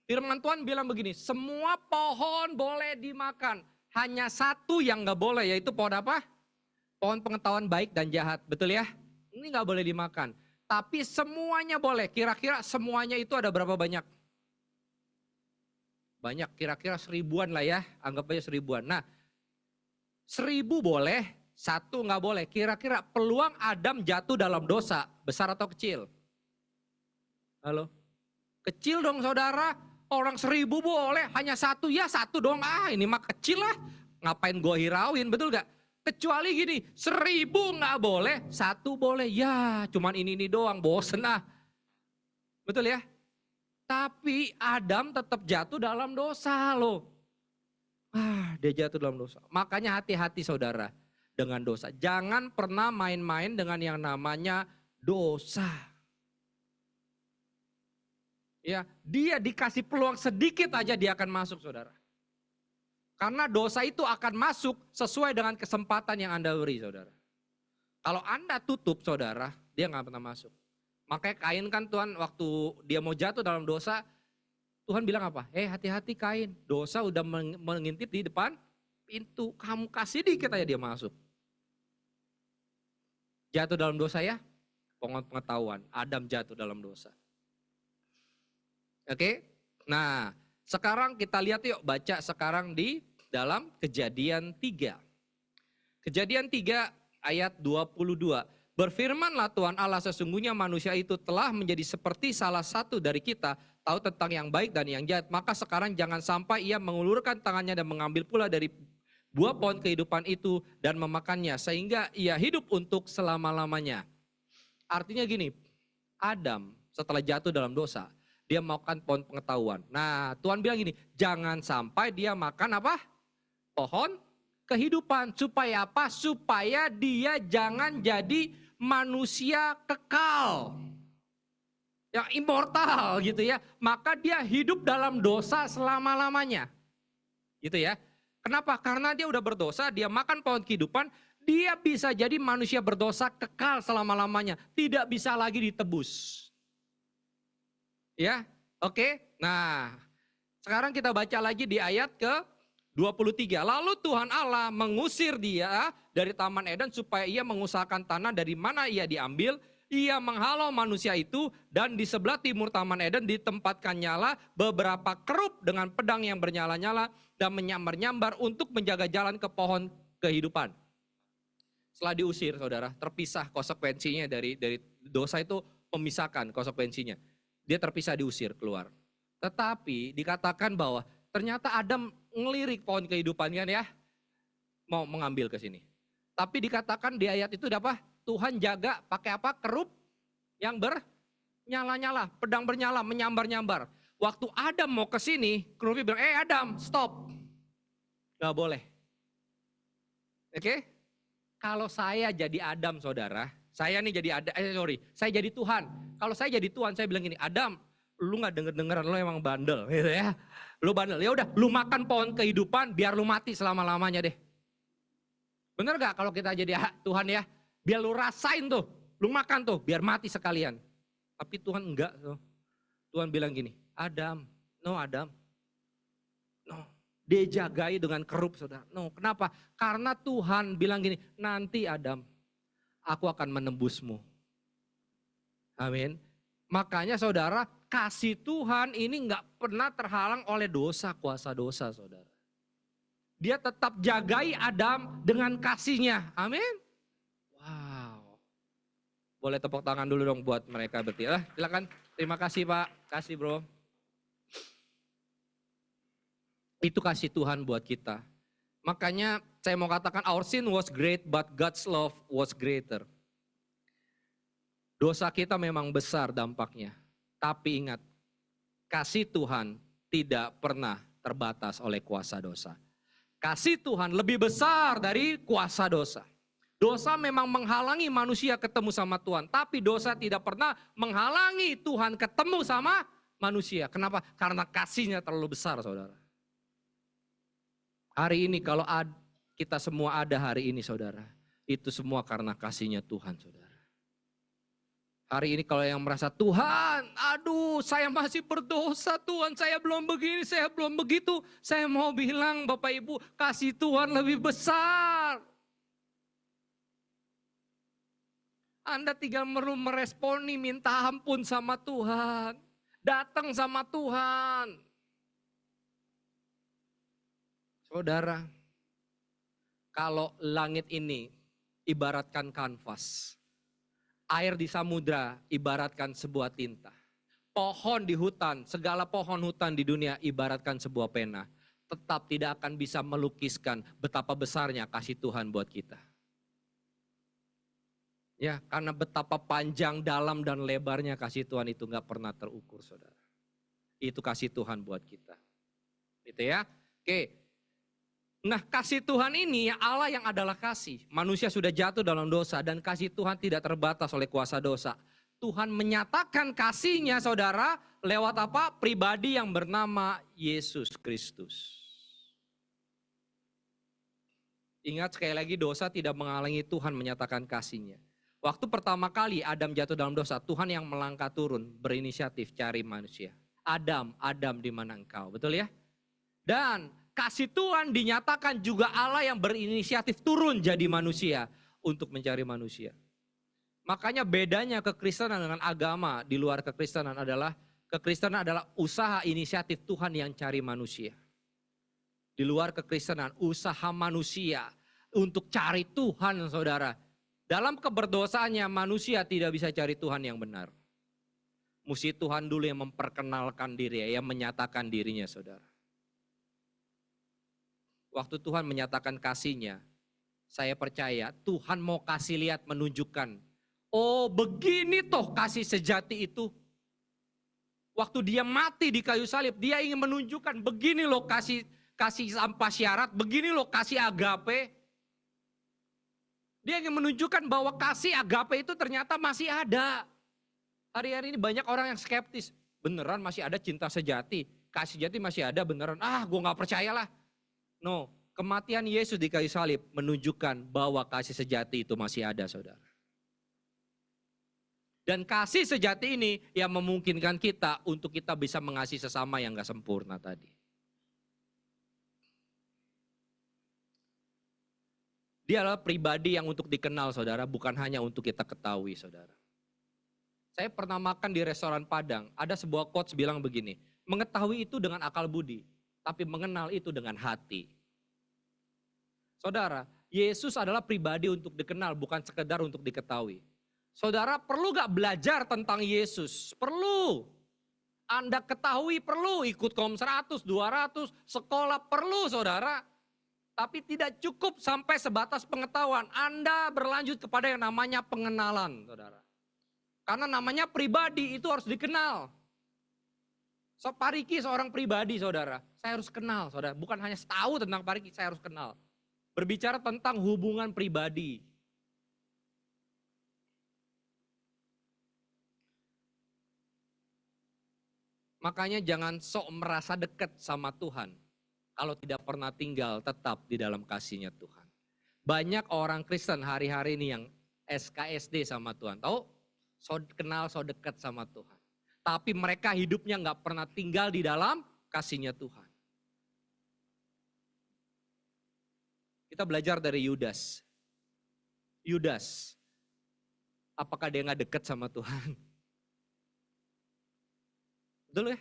firman Tuhan bilang begini, semua pohon boleh dimakan, hanya satu yang nggak boleh, yaitu pohon apa? Pohon pengetahuan baik dan jahat, betul ya? Ini nggak boleh dimakan. Tapi semuanya boleh, kira-kira semuanya itu ada berapa banyak? Banyak, kira-kira 1000-an lah ya, anggap aja 1000-an. Nah, 1000 boleh, 1 nggak boleh. Kira-kira peluang Adam jatuh dalam dosa besar atau kecil? Halo? Kecil dong saudara. Orang 1000 boleh, hanya 1 ya 1 dong. Ah ini mah kecil lah. Ngapain gue hirauin, betul gak? Kecuali gini, 1000 nggak boleh, 1 boleh. Ya cuman ini doang, bosen ah. Betul ya? Tapi Adam tetap jatuh dalam dosa loh. Dia jatuh dalam dosa. Makanya hati-hati saudara dengan dosa. Jangan pernah main-main dengan yang namanya dosa. Ya, dia dikasih peluang sedikit aja dia akan masuk, saudara. Karena dosa itu akan masuk sesuai dengan kesempatan yang Anda beri, saudara. Kalau Anda tutup, saudara, dia nggak pernah masuk. Makanya Kain kan Tuhan waktu dia mau jatuh dalam dosa, Tuhan bilang apa? Hati-hati Kain, dosa udah mengintip di depan pintu. Kamu kasih dikit aja dia masuk. Jatuh dalam dosa ya, pengetahuan. Adam jatuh dalam dosa. Oke, nah sekarang kita lihat yuk, baca sekarang di dalam Kejadian 3. Kejadian 3 ayat 22. Berfirmanlah Tuhan Allah, sesungguhnya manusia itu telah menjadi seperti salah satu dari kita, tahu tentang yang baik dan yang jahat. Maka sekarang jangan sampai ia mengulurkan tangannya dan mengambil pula dari buah pohon kehidupan itu dan memakannya, sehingga ia hidup untuk selama-lamanya. Artinya gini, Adam setelah jatuh dalam dosa, dia makan pohon pengetahuan. Nah, Tuhan bilang gini, jangan sampai dia makan apa? Pohon kehidupan. Supaya apa? Supaya dia jangan jadi manusia kekal. Yang immortal gitu ya. Maka dia hidup dalam dosa selama-lamanya. Gitu ya. Kenapa? Karena dia udah berdosa, dia makan pohon kehidupan, dia bisa jadi manusia berdosa kekal selama-lamanya. Tidak bisa lagi ditebus. Ya, oke. Nah, sekarang kita baca lagi di ayat ke-23. Lalu Tuhan Allah mengusir dia dari Taman Eden supaya ia mengusahakan tanah dari mana ia diambil. Ia menghalau manusia itu dan di sebelah timur Taman Eden ditempatkan nyala beberapa kerup dengan pedang yang bernyala-nyala dan menyambar-nyambar untuk menjaga jalan ke pohon kehidupan. Setelah diusir, saudara, terpisah konsekuensinya dari dosa itu, memisahkan konsekuensinya. Dia terpisah, diusir keluar. Tetapi dikatakan bahwa ternyata Adam ngelirik pohon kehidupan kan ya. Mau mengambil ke sini. Tapi dikatakan di ayat itu apa? Tuhan jaga pakai apa? Kerup yang bernyala-nyala. Pedang bernyala, menyambar-nyambar. Waktu Adam mau ke sini, kerupnya bilang, Adam stop. Gak boleh. Oke? Kalau saya jadi Adam, saudara. Saya nih jadi saya jadi Tuhan. Kalau saya jadi Tuhan, saya bilang gini, Adam, lu gak denger-dengeran, lu emang bandel gitu ya. Lu bandel, ya udah, lu makan pohon kehidupan biar lu mati selama-lamanya deh. Bener gak kalau kita jadi Tuhan ya? Biar lu rasain tuh, lu makan tuh, biar mati sekalian. Tapi Tuhan enggak tuh. Tuhan bilang gini, Adam, no Adam. No, dia jagai dengan kerup, saudara. No, kenapa? Karena Tuhan bilang gini, nanti Adam, aku akan menembusmu. Amin. Makanya saudara, kasih Tuhan ini gak pernah terhalang oleh dosa, kuasa dosa, saudara. Dia tetap jagai Adam dengan kasihnya. Amin. Wow. Boleh tepuk tangan dulu dong buat mereka bertiga. Silakan. Terima kasih Pak. Kasih bro. Itu kasih Tuhan buat kita. Makanya saya mau katakan our sin was great but God's love was greater. Dosa kita memang besar dampaknya. Tapi ingat, kasih Tuhan tidak pernah terbatas oleh kuasa dosa. Kasih Tuhan lebih besar dari kuasa dosa. Dosa memang menghalangi manusia ketemu sama Tuhan. Tapi dosa tidak pernah menghalangi Tuhan ketemu sama manusia. Kenapa? Karena kasihnya terlalu besar, saudara. Hari ini kalau kita semua ada hari ini, saudara. Itu semua karena kasihnya Tuhan, saudara. Hari ini kalau yang merasa, Tuhan, aduh saya masih berdosa Tuhan, saya belum begini, saya belum begitu. Saya mau bilang Bapak Ibu, kasih Tuhan lebih besar. Anda tinggal meresponi, minta ampun sama Tuhan. Datang sama Tuhan. Saudara, kalau langit ini ibaratkan kanvas. Air di samudra ibaratkan sebuah tinta. Pohon di hutan, segala pohon hutan di dunia ibaratkan sebuah pena. Tetap tidak akan bisa melukiskan betapa besarnya kasih Tuhan buat kita. Ya, karena betapa panjang, dalam, dan lebarnya kasih Tuhan itu gak pernah terukur, saudara. Itu kasih Tuhan buat kita. Gitu ya. Oke. Nah, kasih Tuhan ini Allah yang adalah kasih. Manusia sudah jatuh dalam dosa dan kasih Tuhan tidak terbatas oleh kuasa dosa. Tuhan menyatakan kasihnya, saudara, Lewat apa? Pribadi yang bernama Yesus Kristus. Ingat sekali lagi, dosa tidak menghalangi Tuhan menyatakan kasih-Nya. Waktu pertama kali Adam jatuh dalam dosa, Tuhan yang melangkah turun, berinisiatif cari manusia. Adam, di mana engkau? Betul ya? Dan kasih Tuhan dinyatakan juga Allah yang berinisiatif turun jadi manusia untuk mencari manusia. Makanya bedanya kekristenan dengan agama di luar kekristenan adalah usaha inisiatif Tuhan yang cari manusia. Di luar kekristenan, usaha manusia untuk cari Tuhan, saudara. Dalam keberdosaannya manusia tidak bisa cari Tuhan yang benar. Mesti Tuhan dulu yang memperkenalkan diri, yang menyatakan dirinya, saudara. Waktu Tuhan menyatakan kasih-Nya, saya percaya Tuhan mau kasih lihat, menunjukkan. Oh, begini toh kasih sejati itu. Waktu dia mati di kayu salib, dia ingin menunjukkan begini loh kasih tanpa syarat, begini loh kasih agape. Dia ingin menunjukkan bahwa kasih agape itu ternyata masih ada. Hari-hari ini banyak orang yang skeptis. Beneran masih ada cinta sejati, kasih sejati masih ada beneran. Gue gak percayalah. No, kematian Yesus di kayu salib menunjukkan bahwa kasih sejati itu masih ada, saudara. Dan kasih sejati ini yang memungkinkan kita untuk kita bisa mengasihi sesama yang gak sempurna tadi. Dia adalah pribadi yang untuk dikenal, saudara, bukan hanya untuk kita ketahui, saudara. Saya pernah makan di restoran Padang, ada sebuah quotes bilang begini, mengetahui itu dengan akal budi, tapi mengenal itu dengan hati. Saudara, Yesus adalah pribadi untuk dikenal, bukan sekedar untuk diketahui. Saudara, perlu gak belajar tentang Yesus? Perlu. Anda ketahui perlu, ikut Kom 100, 200, sekolah perlu, saudara. Tapi tidak cukup sampai sebatas pengetahuan. Anda berlanjut kepada yang namanya pengenalan, saudara. Karena namanya pribadi itu harus dikenal. Pak Riki seorang pribadi, saudara. Saya harus kenal, saudara. Bukan hanya tahu tentang Pak Riki, saya harus kenal. Berbicara tentang hubungan pribadi. Makanya jangan sok merasa dekat sama Tuhan. Kalau tidak pernah tinggal tetap di dalam kasih-Nya Tuhan. Banyak orang Kristen hari-hari ini yang SKSD sama Tuhan. Tahu? So kenal, so dekat sama Tuhan. Tapi mereka hidupnya gak pernah tinggal di dalam kasih-Nya Tuhan. Kita belajar dari Yudas. Yudas, apakah dia gak dekat sama Tuhan? Betul ya?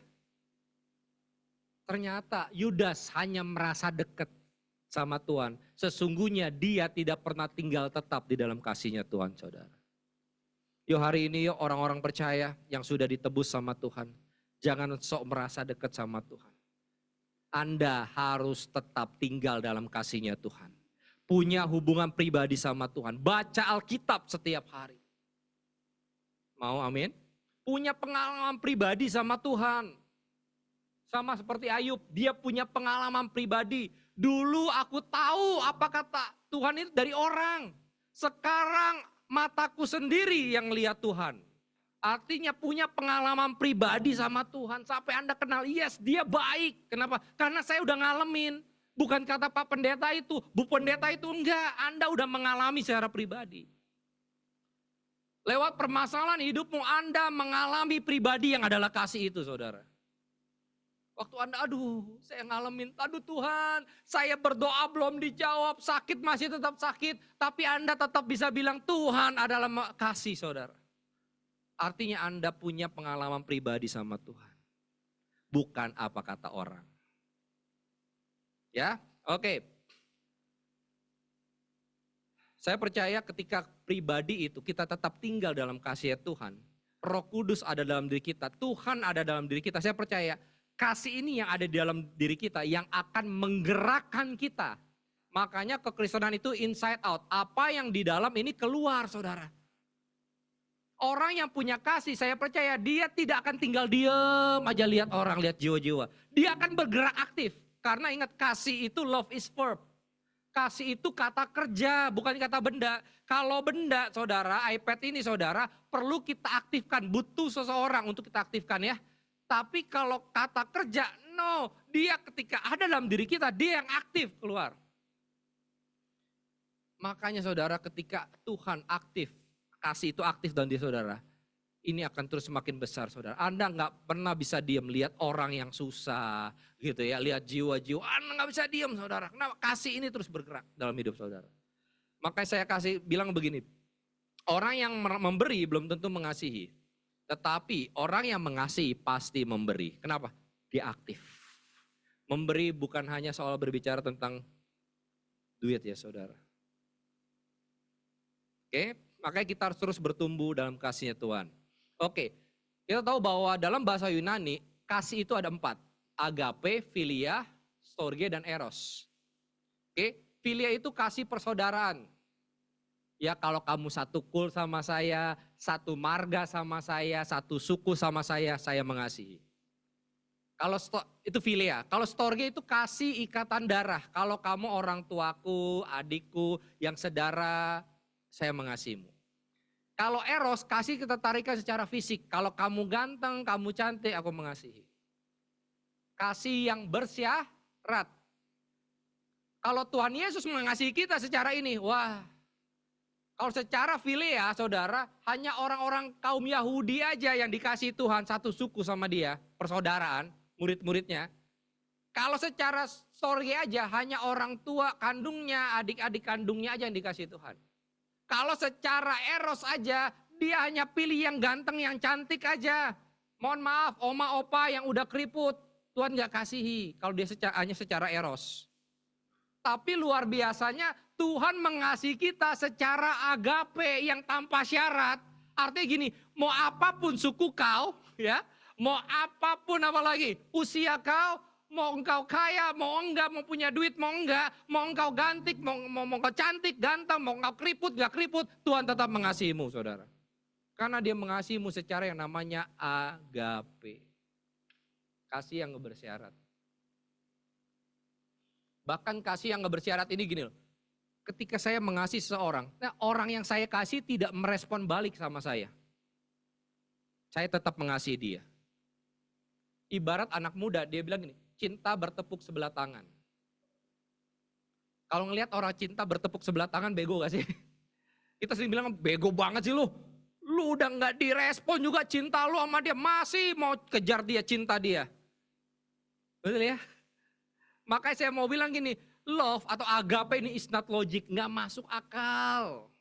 Ternyata Yudas hanya merasa dekat sama Tuhan. Sesungguhnya dia tidak pernah tinggal tetap di dalam kasih-Nya Tuhan, saudara. Yuk hari ini yuk orang-orang percaya yang sudah ditebus sama Tuhan. Jangan sok merasa dekat sama Tuhan. Anda harus tetap tinggal dalam kasih-Nya Tuhan. Punya hubungan pribadi sama Tuhan. Baca Alkitab setiap hari. Mau amin? Punya pengalaman pribadi sama Tuhan. Sama seperti Ayub, dia punya pengalaman pribadi. Dulu aku tahu apa kata Tuhan itu dari orang. Sekarang mataku sendiri yang lihat Tuhan. Artinya punya pengalaman pribadi sama Tuhan. Sampai Anda kenal, yes dia baik. Kenapa? Karena saya udah ngalamin. Bukan kata Pak Pendeta itu, Bu Pendeta itu enggak. Anda udah mengalami secara pribadi. Lewat permasalahan hidupmu Anda mengalami pribadi yang adalah kasih itu, saudara. Waktu Anda, saya ngalamin, Tuhan, saya berdoa belum dijawab, sakit masih tetap sakit. Tapi Anda tetap bisa bilang Tuhan adalah kasih, saudara. Artinya Anda punya pengalaman pribadi sama Tuhan. Bukan apa kata orang. Ya, oke. Saya percaya ketika pribadi itu kita tetap tinggal dalam kasih Tuhan. Roh Kudus ada dalam diri kita, Tuhan ada dalam diri kita. Saya percaya kasih ini yang ada di dalam diri kita yang akan menggerakkan kita. Makanya kekristenan itu inside out. Apa yang di dalam ini keluar, saudara. Orang yang punya kasih, saya percaya dia tidak akan tinggal diam aja lihat orang, lihat jiwa-jiwa. Dia akan bergerak aktif. Karena ingat kasih itu love is verb. Kasih itu kata kerja, bukan kata benda. Kalau benda, saudara, iPad ini saudara, perlu kita aktifkan. Butuh seseorang untuk kita aktifkan ya. Tapi kalau kata kerja, no. Dia ketika ada dalam diri kita, dia yang aktif keluar. Makanya saudara, ketika Tuhan aktif, kasih itu aktif dalam diri saudara, ini akan terus semakin besar saudara. Anda nggak pernah bisa diam lihat orang yang susah gitu ya, lihat jiwa-jiwa. Anda nggak bisa diam saudara. Kenapa? Kasih ini terus bergerak dalam hidup saudara. Makanya saya bilang begini, orang yang memberi belum tentu mengasihi. Tetapi orang yang mengasihi pasti memberi. Kenapa? Dia aktif. Memberi bukan hanya soal berbicara tentang duit ya saudara. Oke, makanya kita harus terus bertumbuh dalam kasihnya Tuhan. Oke, kita tahu bahwa dalam bahasa Yunani, kasih itu ada 4. Agape, philia, storge, dan eros. Oke, philia itu kasih persaudaraan. Ya kalau kamu satu kul sama saya, satu marga sama saya, satu suku sama saya mengasihi. Kalau itu philia, kalau storge itu kasih ikatan darah. Kalau kamu orang tuaku, adikku, yang sedara, saya mengasihimu. Kalau eros, kasih ketertarikan secara fisik. Kalau kamu ganteng, kamu cantik, aku mengasihi. Kasih yang bersyarat. Kalau Tuhan Yesus mengasihi kita secara ini, wah. Kalau secara philia, saudara, hanya orang-orang kaum Yahudi aja yang dikasih Tuhan, satu suku sama dia, persaudaraan, murid-muridnya. Kalau secara storge aja, hanya orang tua kandungnya, adik-adik kandungnya aja yang dikasih Tuhan. Kalau secara eros aja, dia hanya pilih yang ganteng, yang cantik aja. Mohon maaf, oma opa yang udah keriput, Tuhan gak kasihi kalau dia hanya secara eros. Tapi luar biasanya Tuhan mengasihi kita secara agape yang tanpa syarat. Artinya gini, mau apapun suku kau, ya, mau apapun apalagi usia kau, mau engkau kaya, mau enggak, mau punya duit, mau enggak, mau engkau gantik, mau engkau cantik, ganteng, mau engkau keriput, gak keriput, Tuhan tetap mengasihimu saudara. Karena dia mengasihimu secara yang namanya agape. Kasih yang gak bersyarat. Bahkan kasih yang gak bersyarat ini gini loh. Ketika saya mengasihi seseorang, nah orang yang saya kasih tidak merespon balik sama saya. Saya tetap mengasihi dia. Ibarat anak muda, dia bilang gini, cinta bertepuk sebelah tangan. Kalau ngelihat orang cinta bertepuk sebelah tangan, bego gak sih? Kita sering bilang, bego banget sih lu. Lu udah gak direspon juga cinta lu sama dia, masih mau kejar dia, cinta dia. Betul ya? Makanya saya mau bilang gini, love atau agape ini is not logic, gak masuk akal.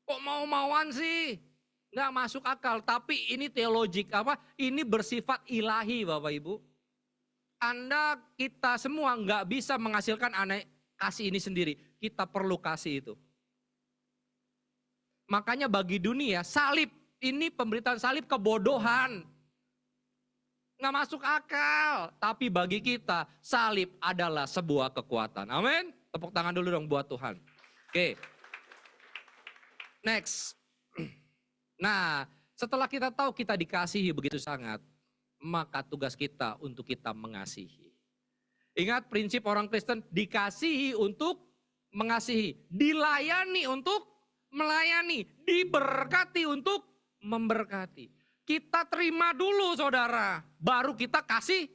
Kok mau-mauan sih? Gak masuk akal, tapi ini teologik apa? Ini bersifat ilahi Bapak Ibu. Anda, kita semua gak bisa menghasilkan kasih ini sendiri. Kita perlu kasih itu. Makanya bagi dunia, salib, ini pemberitaan salib kebodohan. Nggak masuk akal. Tapi bagi kita, salib adalah sebuah kekuatan. Amin. Tepuk tangan dulu dong buat Tuhan. Oke. Next. Nah, setelah kita tahu kita dikasihi begitu sangat, maka tugas kita untuk kita mengasihi. Ingat prinsip orang Kristen, dikasihi untuk mengasihi. Dilayani untuk melayani. Diberkati untuk memberkati. Kita terima dulu saudara, baru kita kasih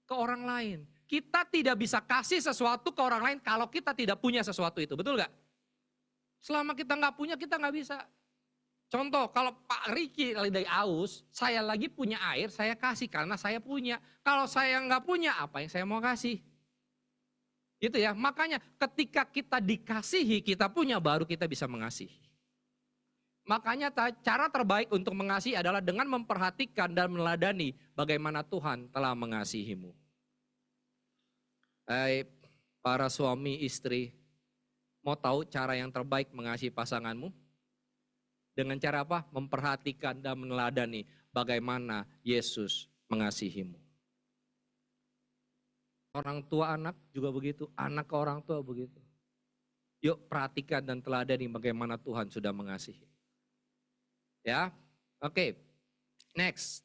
ke orang lain. Kita tidak bisa kasih sesuatu ke orang lain kalau kita tidak punya sesuatu itu, betul gak? Selama kita gak punya, kita gak bisa. Contoh, kalau Pak Riki dari aus, saya lagi punya air, saya kasih karena saya punya. Kalau saya gak punya, apa yang saya mau kasih? Gitu ya, makanya ketika kita dikasihi, kita punya, baru kita bisa mengasihi. Makanya cara terbaik untuk mengasihi adalah dengan memperhatikan dan meneladani bagaimana Tuhan telah mengasihimu. Hai para suami istri, mau tahu cara yang terbaik mengasihi pasanganmu? Dengan cara apa? Memperhatikan dan meneladani bagaimana Yesus mengasihimu. Orang tua anak juga begitu, anak ke orang tua begitu. Yuk perhatikan dan teladani bagaimana Tuhan sudah mengasihi. Ya, oke. Next.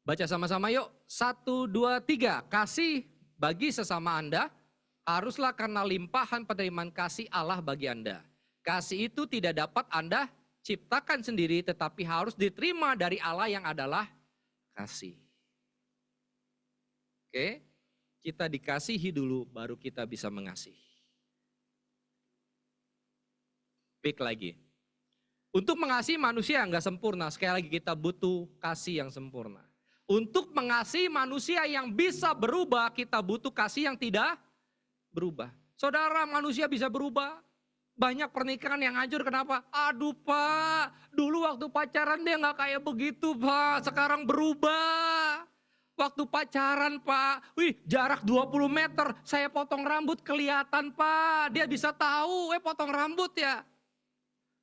Baca sama-sama yuk. 1, 2, 3. Kasih bagi sesama Anda haruslah karena limpahan penerimaan kasih Allah bagi Anda. Kasih itu tidak dapat Anda ciptakan sendiri tetapi harus diterima dari Allah yang adalah kasih. Oke, kita dikasihi dulu baru kita bisa mengasihi. Baik lagi. Untuk mengasihi manusia yang nggak sempurna, sekali lagi kita butuh kasih yang sempurna. Untuk mengasihi manusia yang bisa berubah, kita butuh kasih yang tidak berubah. Saudara, manusia bisa berubah. Banyak pernikahan yang hancur, kenapa? Aduh Pak, dulu waktu pacaran dia nggak kayak begitu Pak, sekarang berubah. Waktu pacaran Pak, wih jarak 20 meter, saya potong rambut kelihatan Pak. Dia bisa tahu, potong rambut ya.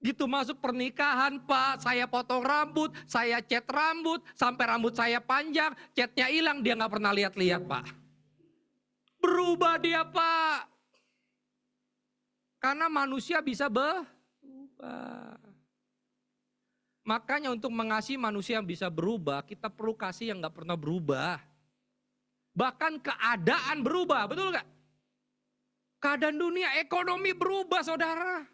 Gitu masuk pernikahan Pak, saya potong rambut, saya cat rambut, sampai rambut saya panjang, catnya hilang, dia nggak pernah lihat-lihat Pak. Berubah dia Pak. Karena manusia bisa berubah. Makanya untuk mengasihi manusia yang bisa berubah, kita perlu kasih yang nggak pernah berubah. Bahkan keadaan berubah, betul nggak? Keadaan dunia, ekonomi berubah saudara.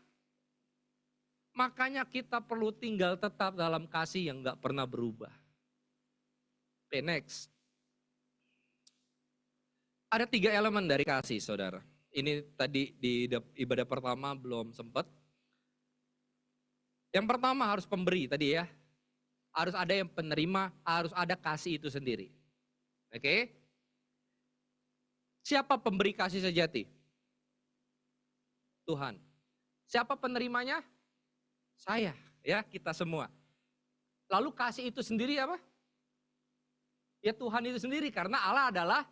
Makanya kita perlu tinggal tetap dalam kasih yang gak pernah berubah. Oke, next. Ada 3 elemen dari kasih saudara. Ini tadi di ibadah pertama belum sempat. Yang pertama harus pemberi tadi ya. Harus ada yang penerima, harus ada kasih itu sendiri. Oke. Siapa pemberi kasih sejati? Tuhan. Siapa penerimanya? Saya, ya kita semua. Lalu kasih itu sendiri apa? Ya Tuhan itu sendiri, karena Allah adalah,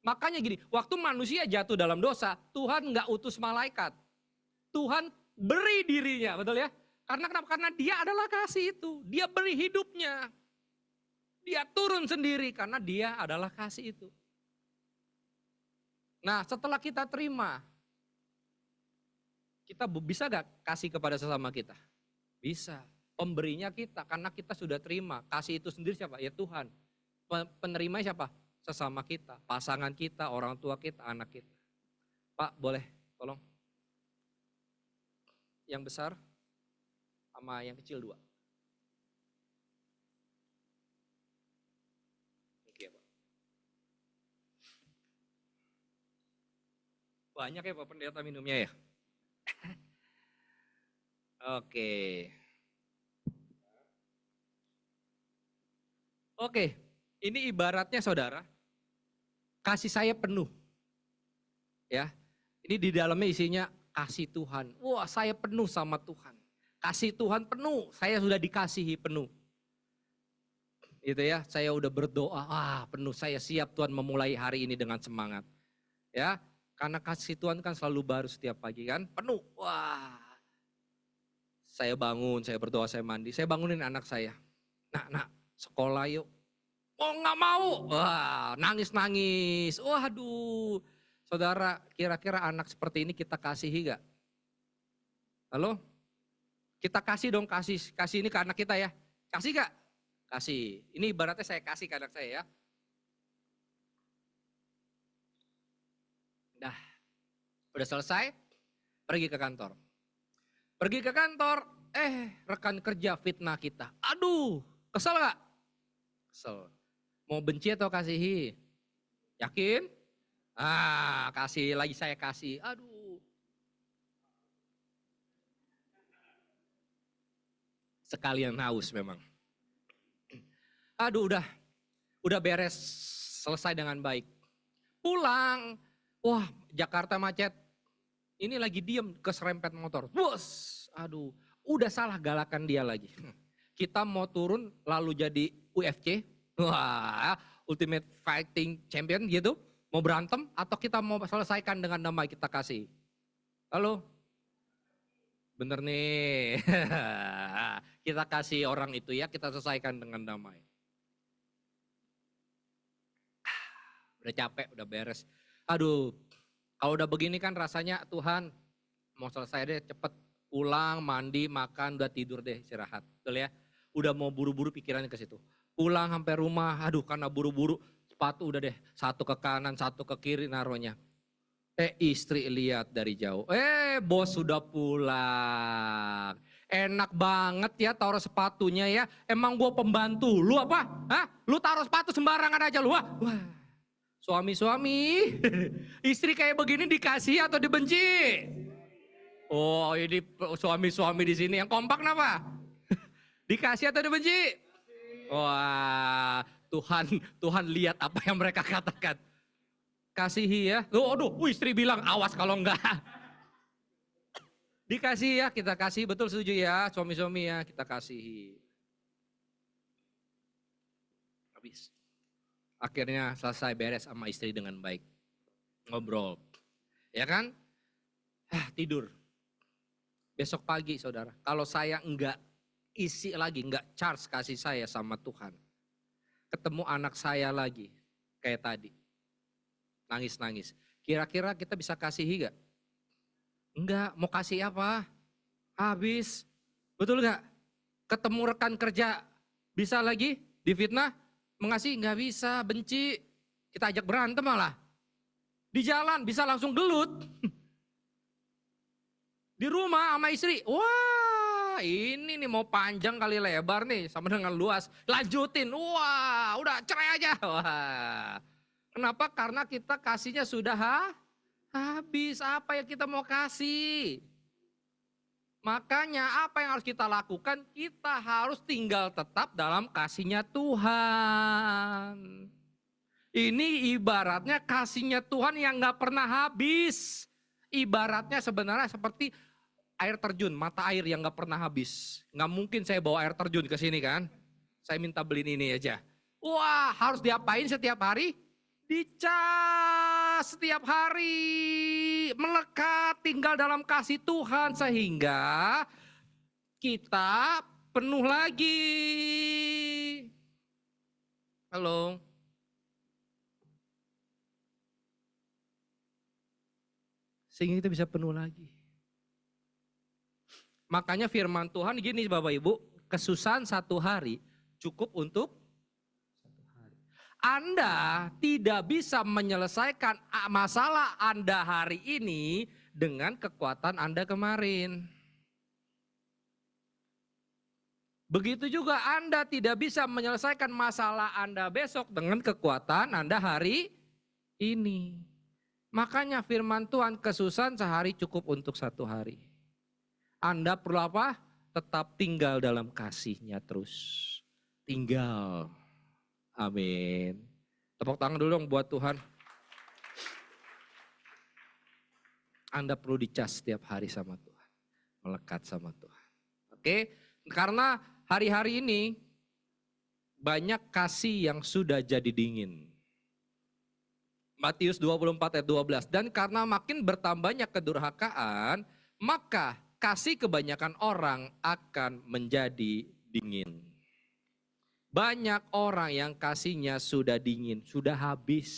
makanya gini, waktu manusia jatuh dalam dosa, Tuhan nggak utus malaikat. Tuhan beri dirinya, betul ya? Karena kenapa? Karena dia adalah kasih itu, dia beri hidupnya. Dia turun sendiri karena dia adalah kasih itu. Nah setelah kita terima, kita bisa gak kasih kepada sesama kita? Bisa. Pemberinya kita karena kita sudah terima. Kasih itu sendiri siapa? Ya Tuhan. Penerima siapa? Sesama kita, pasangan kita, orang tua kita, anak kita. Pak boleh tolong. Yang besar sama yang kecil 2. Oke Pak. Banyak ya Pak pendeta minumnya ya. Oke. Oke, ini ibaratnya saudara, kasih saya penuh. Ya, ini di dalamnya isinya kasih Tuhan. Wah saya penuh sama Tuhan. Kasih Tuhan penuh, saya sudah dikasihi penuh. Gitu ya, saya udah berdoa, penuh, saya siap Tuhan memulai hari ini dengan semangat. Ya, karena kasih Tuhan kan selalu baru setiap pagi kan, penuh. Wah, saya bangun, saya berdoa, saya mandi, saya bangunin anak saya. Nak, sekolah yuk. Oh nggak mau, wah nangis-nangis. Waduh, saudara kira-kira anak seperti ini kita kasihi gak? Halo? Kita kasih dong, kasih ini ke anak kita ya. Kasih gak? Kasih. Ini ibaratnya saya kasih ke anak saya ya. Dah, udah selesai, pergi ke kantor. Pergi ke kantor, rekan kerja fitnah kita. Aduh, kesel gak? Kesel. Mau benci atau kasihi? Yakin? Kasih lagi saya kasih. Aduh. Sekalian haus memang. Aduh udah beres, selesai dengan baik. Pulang, wah Jakarta macet. Ini lagi diem keserempet motor. Bos, aduh udah salah galakan dia lagi. Kita mau turun lalu jadi UFC. Wah, Ultimate Fighting Champion gitu. Mau berantem atau kita mau selesaikan dengan damai kita kasih. Halo? Bener nih. Kita kasih orang itu ya, kita selesaikan dengan damai. Udah capek, udah beres. Aduh, kalau udah begini kan rasanya Tuhan mau selesai deh cepet. Pulang, mandi, makan, udah tidur deh istirahat. Betul ya? Udah mau buru-buru pikirannya ke situ. Pulang sampai rumah, aduh karena buru-buru sepatu udah deh satu ke kanan, satu ke kiri naruhnya. Istri lihat dari jauh, bos sudah pulang. Enak banget ya taruh sepatunya ya. Emang gue pembantu lu apa? Hah? Lu taruh sepatu sembarangan aja lu. Wah. Suami-suami, istri kayak begini dikasih atau dibenci? Oh, ini suami-suami di sini yang kompak kenapa? Dikasih atau dibenci? Wah, Tuhan lihat apa yang mereka katakan. Kasihi ya. Aduh, istri bilang awas kalau enggak. Dikasih ya, kita kasih, betul setuju ya, suami-suami ya, kita kasihi. Habis. Akhirnya selesai beres sama istri dengan baik. Ngobrol. Ya kan? Tidur. Besok pagi saudara, kalau saya enggak isi lagi, enggak charge kasih saya sama Tuhan. Ketemu anak saya lagi, kayak tadi. Nangis-nangis. Kira-kira kita bisa kasihi enggak? Enggak, mau kasih apa? Habis. Betul enggak? Ketemu rekan kerja, bisa lagi difitnah? Mengasihi enggak bisa, benci. Kita ajak berantem malah. Di jalan bisa langsung gelut. Di rumah sama istri, wah ini nih mau panjang kali lebar nih sama dengan luas. Lanjutin, wah udah cerai aja. Wah. Kenapa? Karena kita kasihnya sudah habis. Apa yang kita mau kasih? Makanya apa yang harus kita lakukan? Kita harus tinggal tetap dalam kasihnya Tuhan. Ini ibaratnya kasihnya Tuhan yang gak pernah habis. Ibaratnya sebenarnya seperti air terjun, mata air yang gak pernah habis. Gak mungkin saya bawa air terjun ke sini kan. Saya minta beliin ini aja. Wah, harus diapain setiap hari? Dicas setiap hari. Melekat tinggal dalam kasih Tuhan sehingga kita penuh lagi. Halo. Sehingga kita bisa penuh lagi. Makanya firman Tuhan gini Bapak Ibu, kesusahan satu hari cukup untuk satu hari. Anda tidak bisa menyelesaikan masalah Anda hari ini dengan kekuatan Anda kemarin. Begitu juga Anda tidak bisa menyelesaikan masalah Anda besok dengan kekuatan Anda hari ini. Makanya firman Tuhan kesusahan sehari cukup untuk satu hari. Anda perlu apa? Tetap tinggal dalam kasih-Nya terus. Tinggal. Amin. Tepuk tangan dulu dong buat Tuhan. Anda perlu dicas setiap hari sama Tuhan. Melekat sama Tuhan. Oke? Karena hari-hari ini banyak kasih yang sudah jadi dingin. Matius 24 ayat 12. Dan karena makin bertambahnya kedurhakaan, maka kasih kebanyakan orang akan menjadi dingin. Banyak orang yang kasihnya sudah dingin, sudah habis.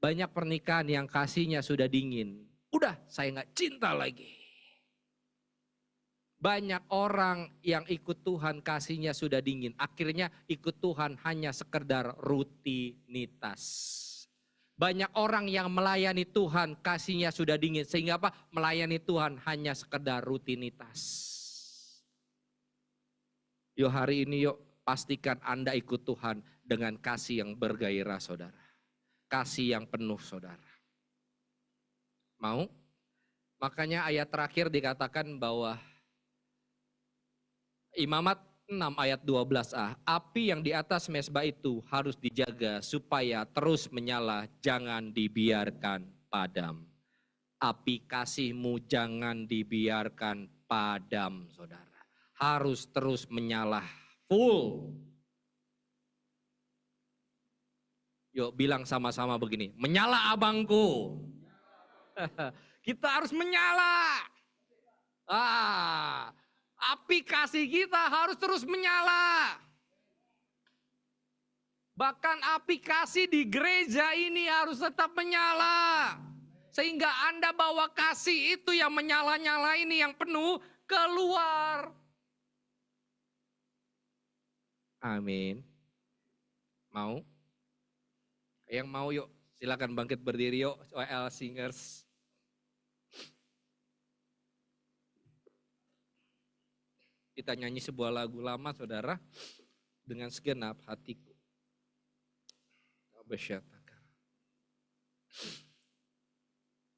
Banyak pernikahan yang kasihnya sudah dingin. Udah, saya nggak cinta lagi. Banyak orang yang ikut Tuhan kasihnya sudah dingin. Akhirnya ikut Tuhan hanya sekedar rutinitas. Banyak orang yang melayani Tuhan kasihnya sudah dingin. Sehingga apa? Melayani Tuhan hanya sekedar rutinitas. Yuk hari ini yuk pastikan Anda ikut Tuhan dengan kasih yang bergairah saudara. Kasih yang penuh saudara. Mau? Makanya ayat terakhir dikatakan bahwa Imamat 6 ayat 12a, api yang di atas mezbah itu harus dijaga supaya terus menyala, jangan dibiarkan padam. Api kasihmu jangan dibiarkan padam saudara. Harus terus menyala full. Yuk bilang sama-sama begini, menyala abangku. Kita harus menyala. Api kasih kita harus terus menyala. Bahkan api kasih di gereja ini harus tetap menyala. Sehingga Anda bawa kasih itu yang menyala-nyala ini yang penuh keluar. Amin. Mau? Yang mau yuk silakan bangkit berdiri yuk OL Singers. Kita nyanyi sebuah lagu lama saudara, dengan segenap hatiku.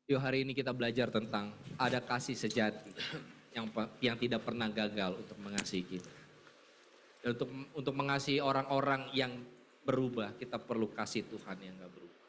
Yuk hari ini kita belajar tentang ada kasih sejati yang tidak pernah gagal untuk mengasihi kita. Dan untuk mengasihi orang-orang yang berubah, kita perlu kasih Tuhan yang gak berubah.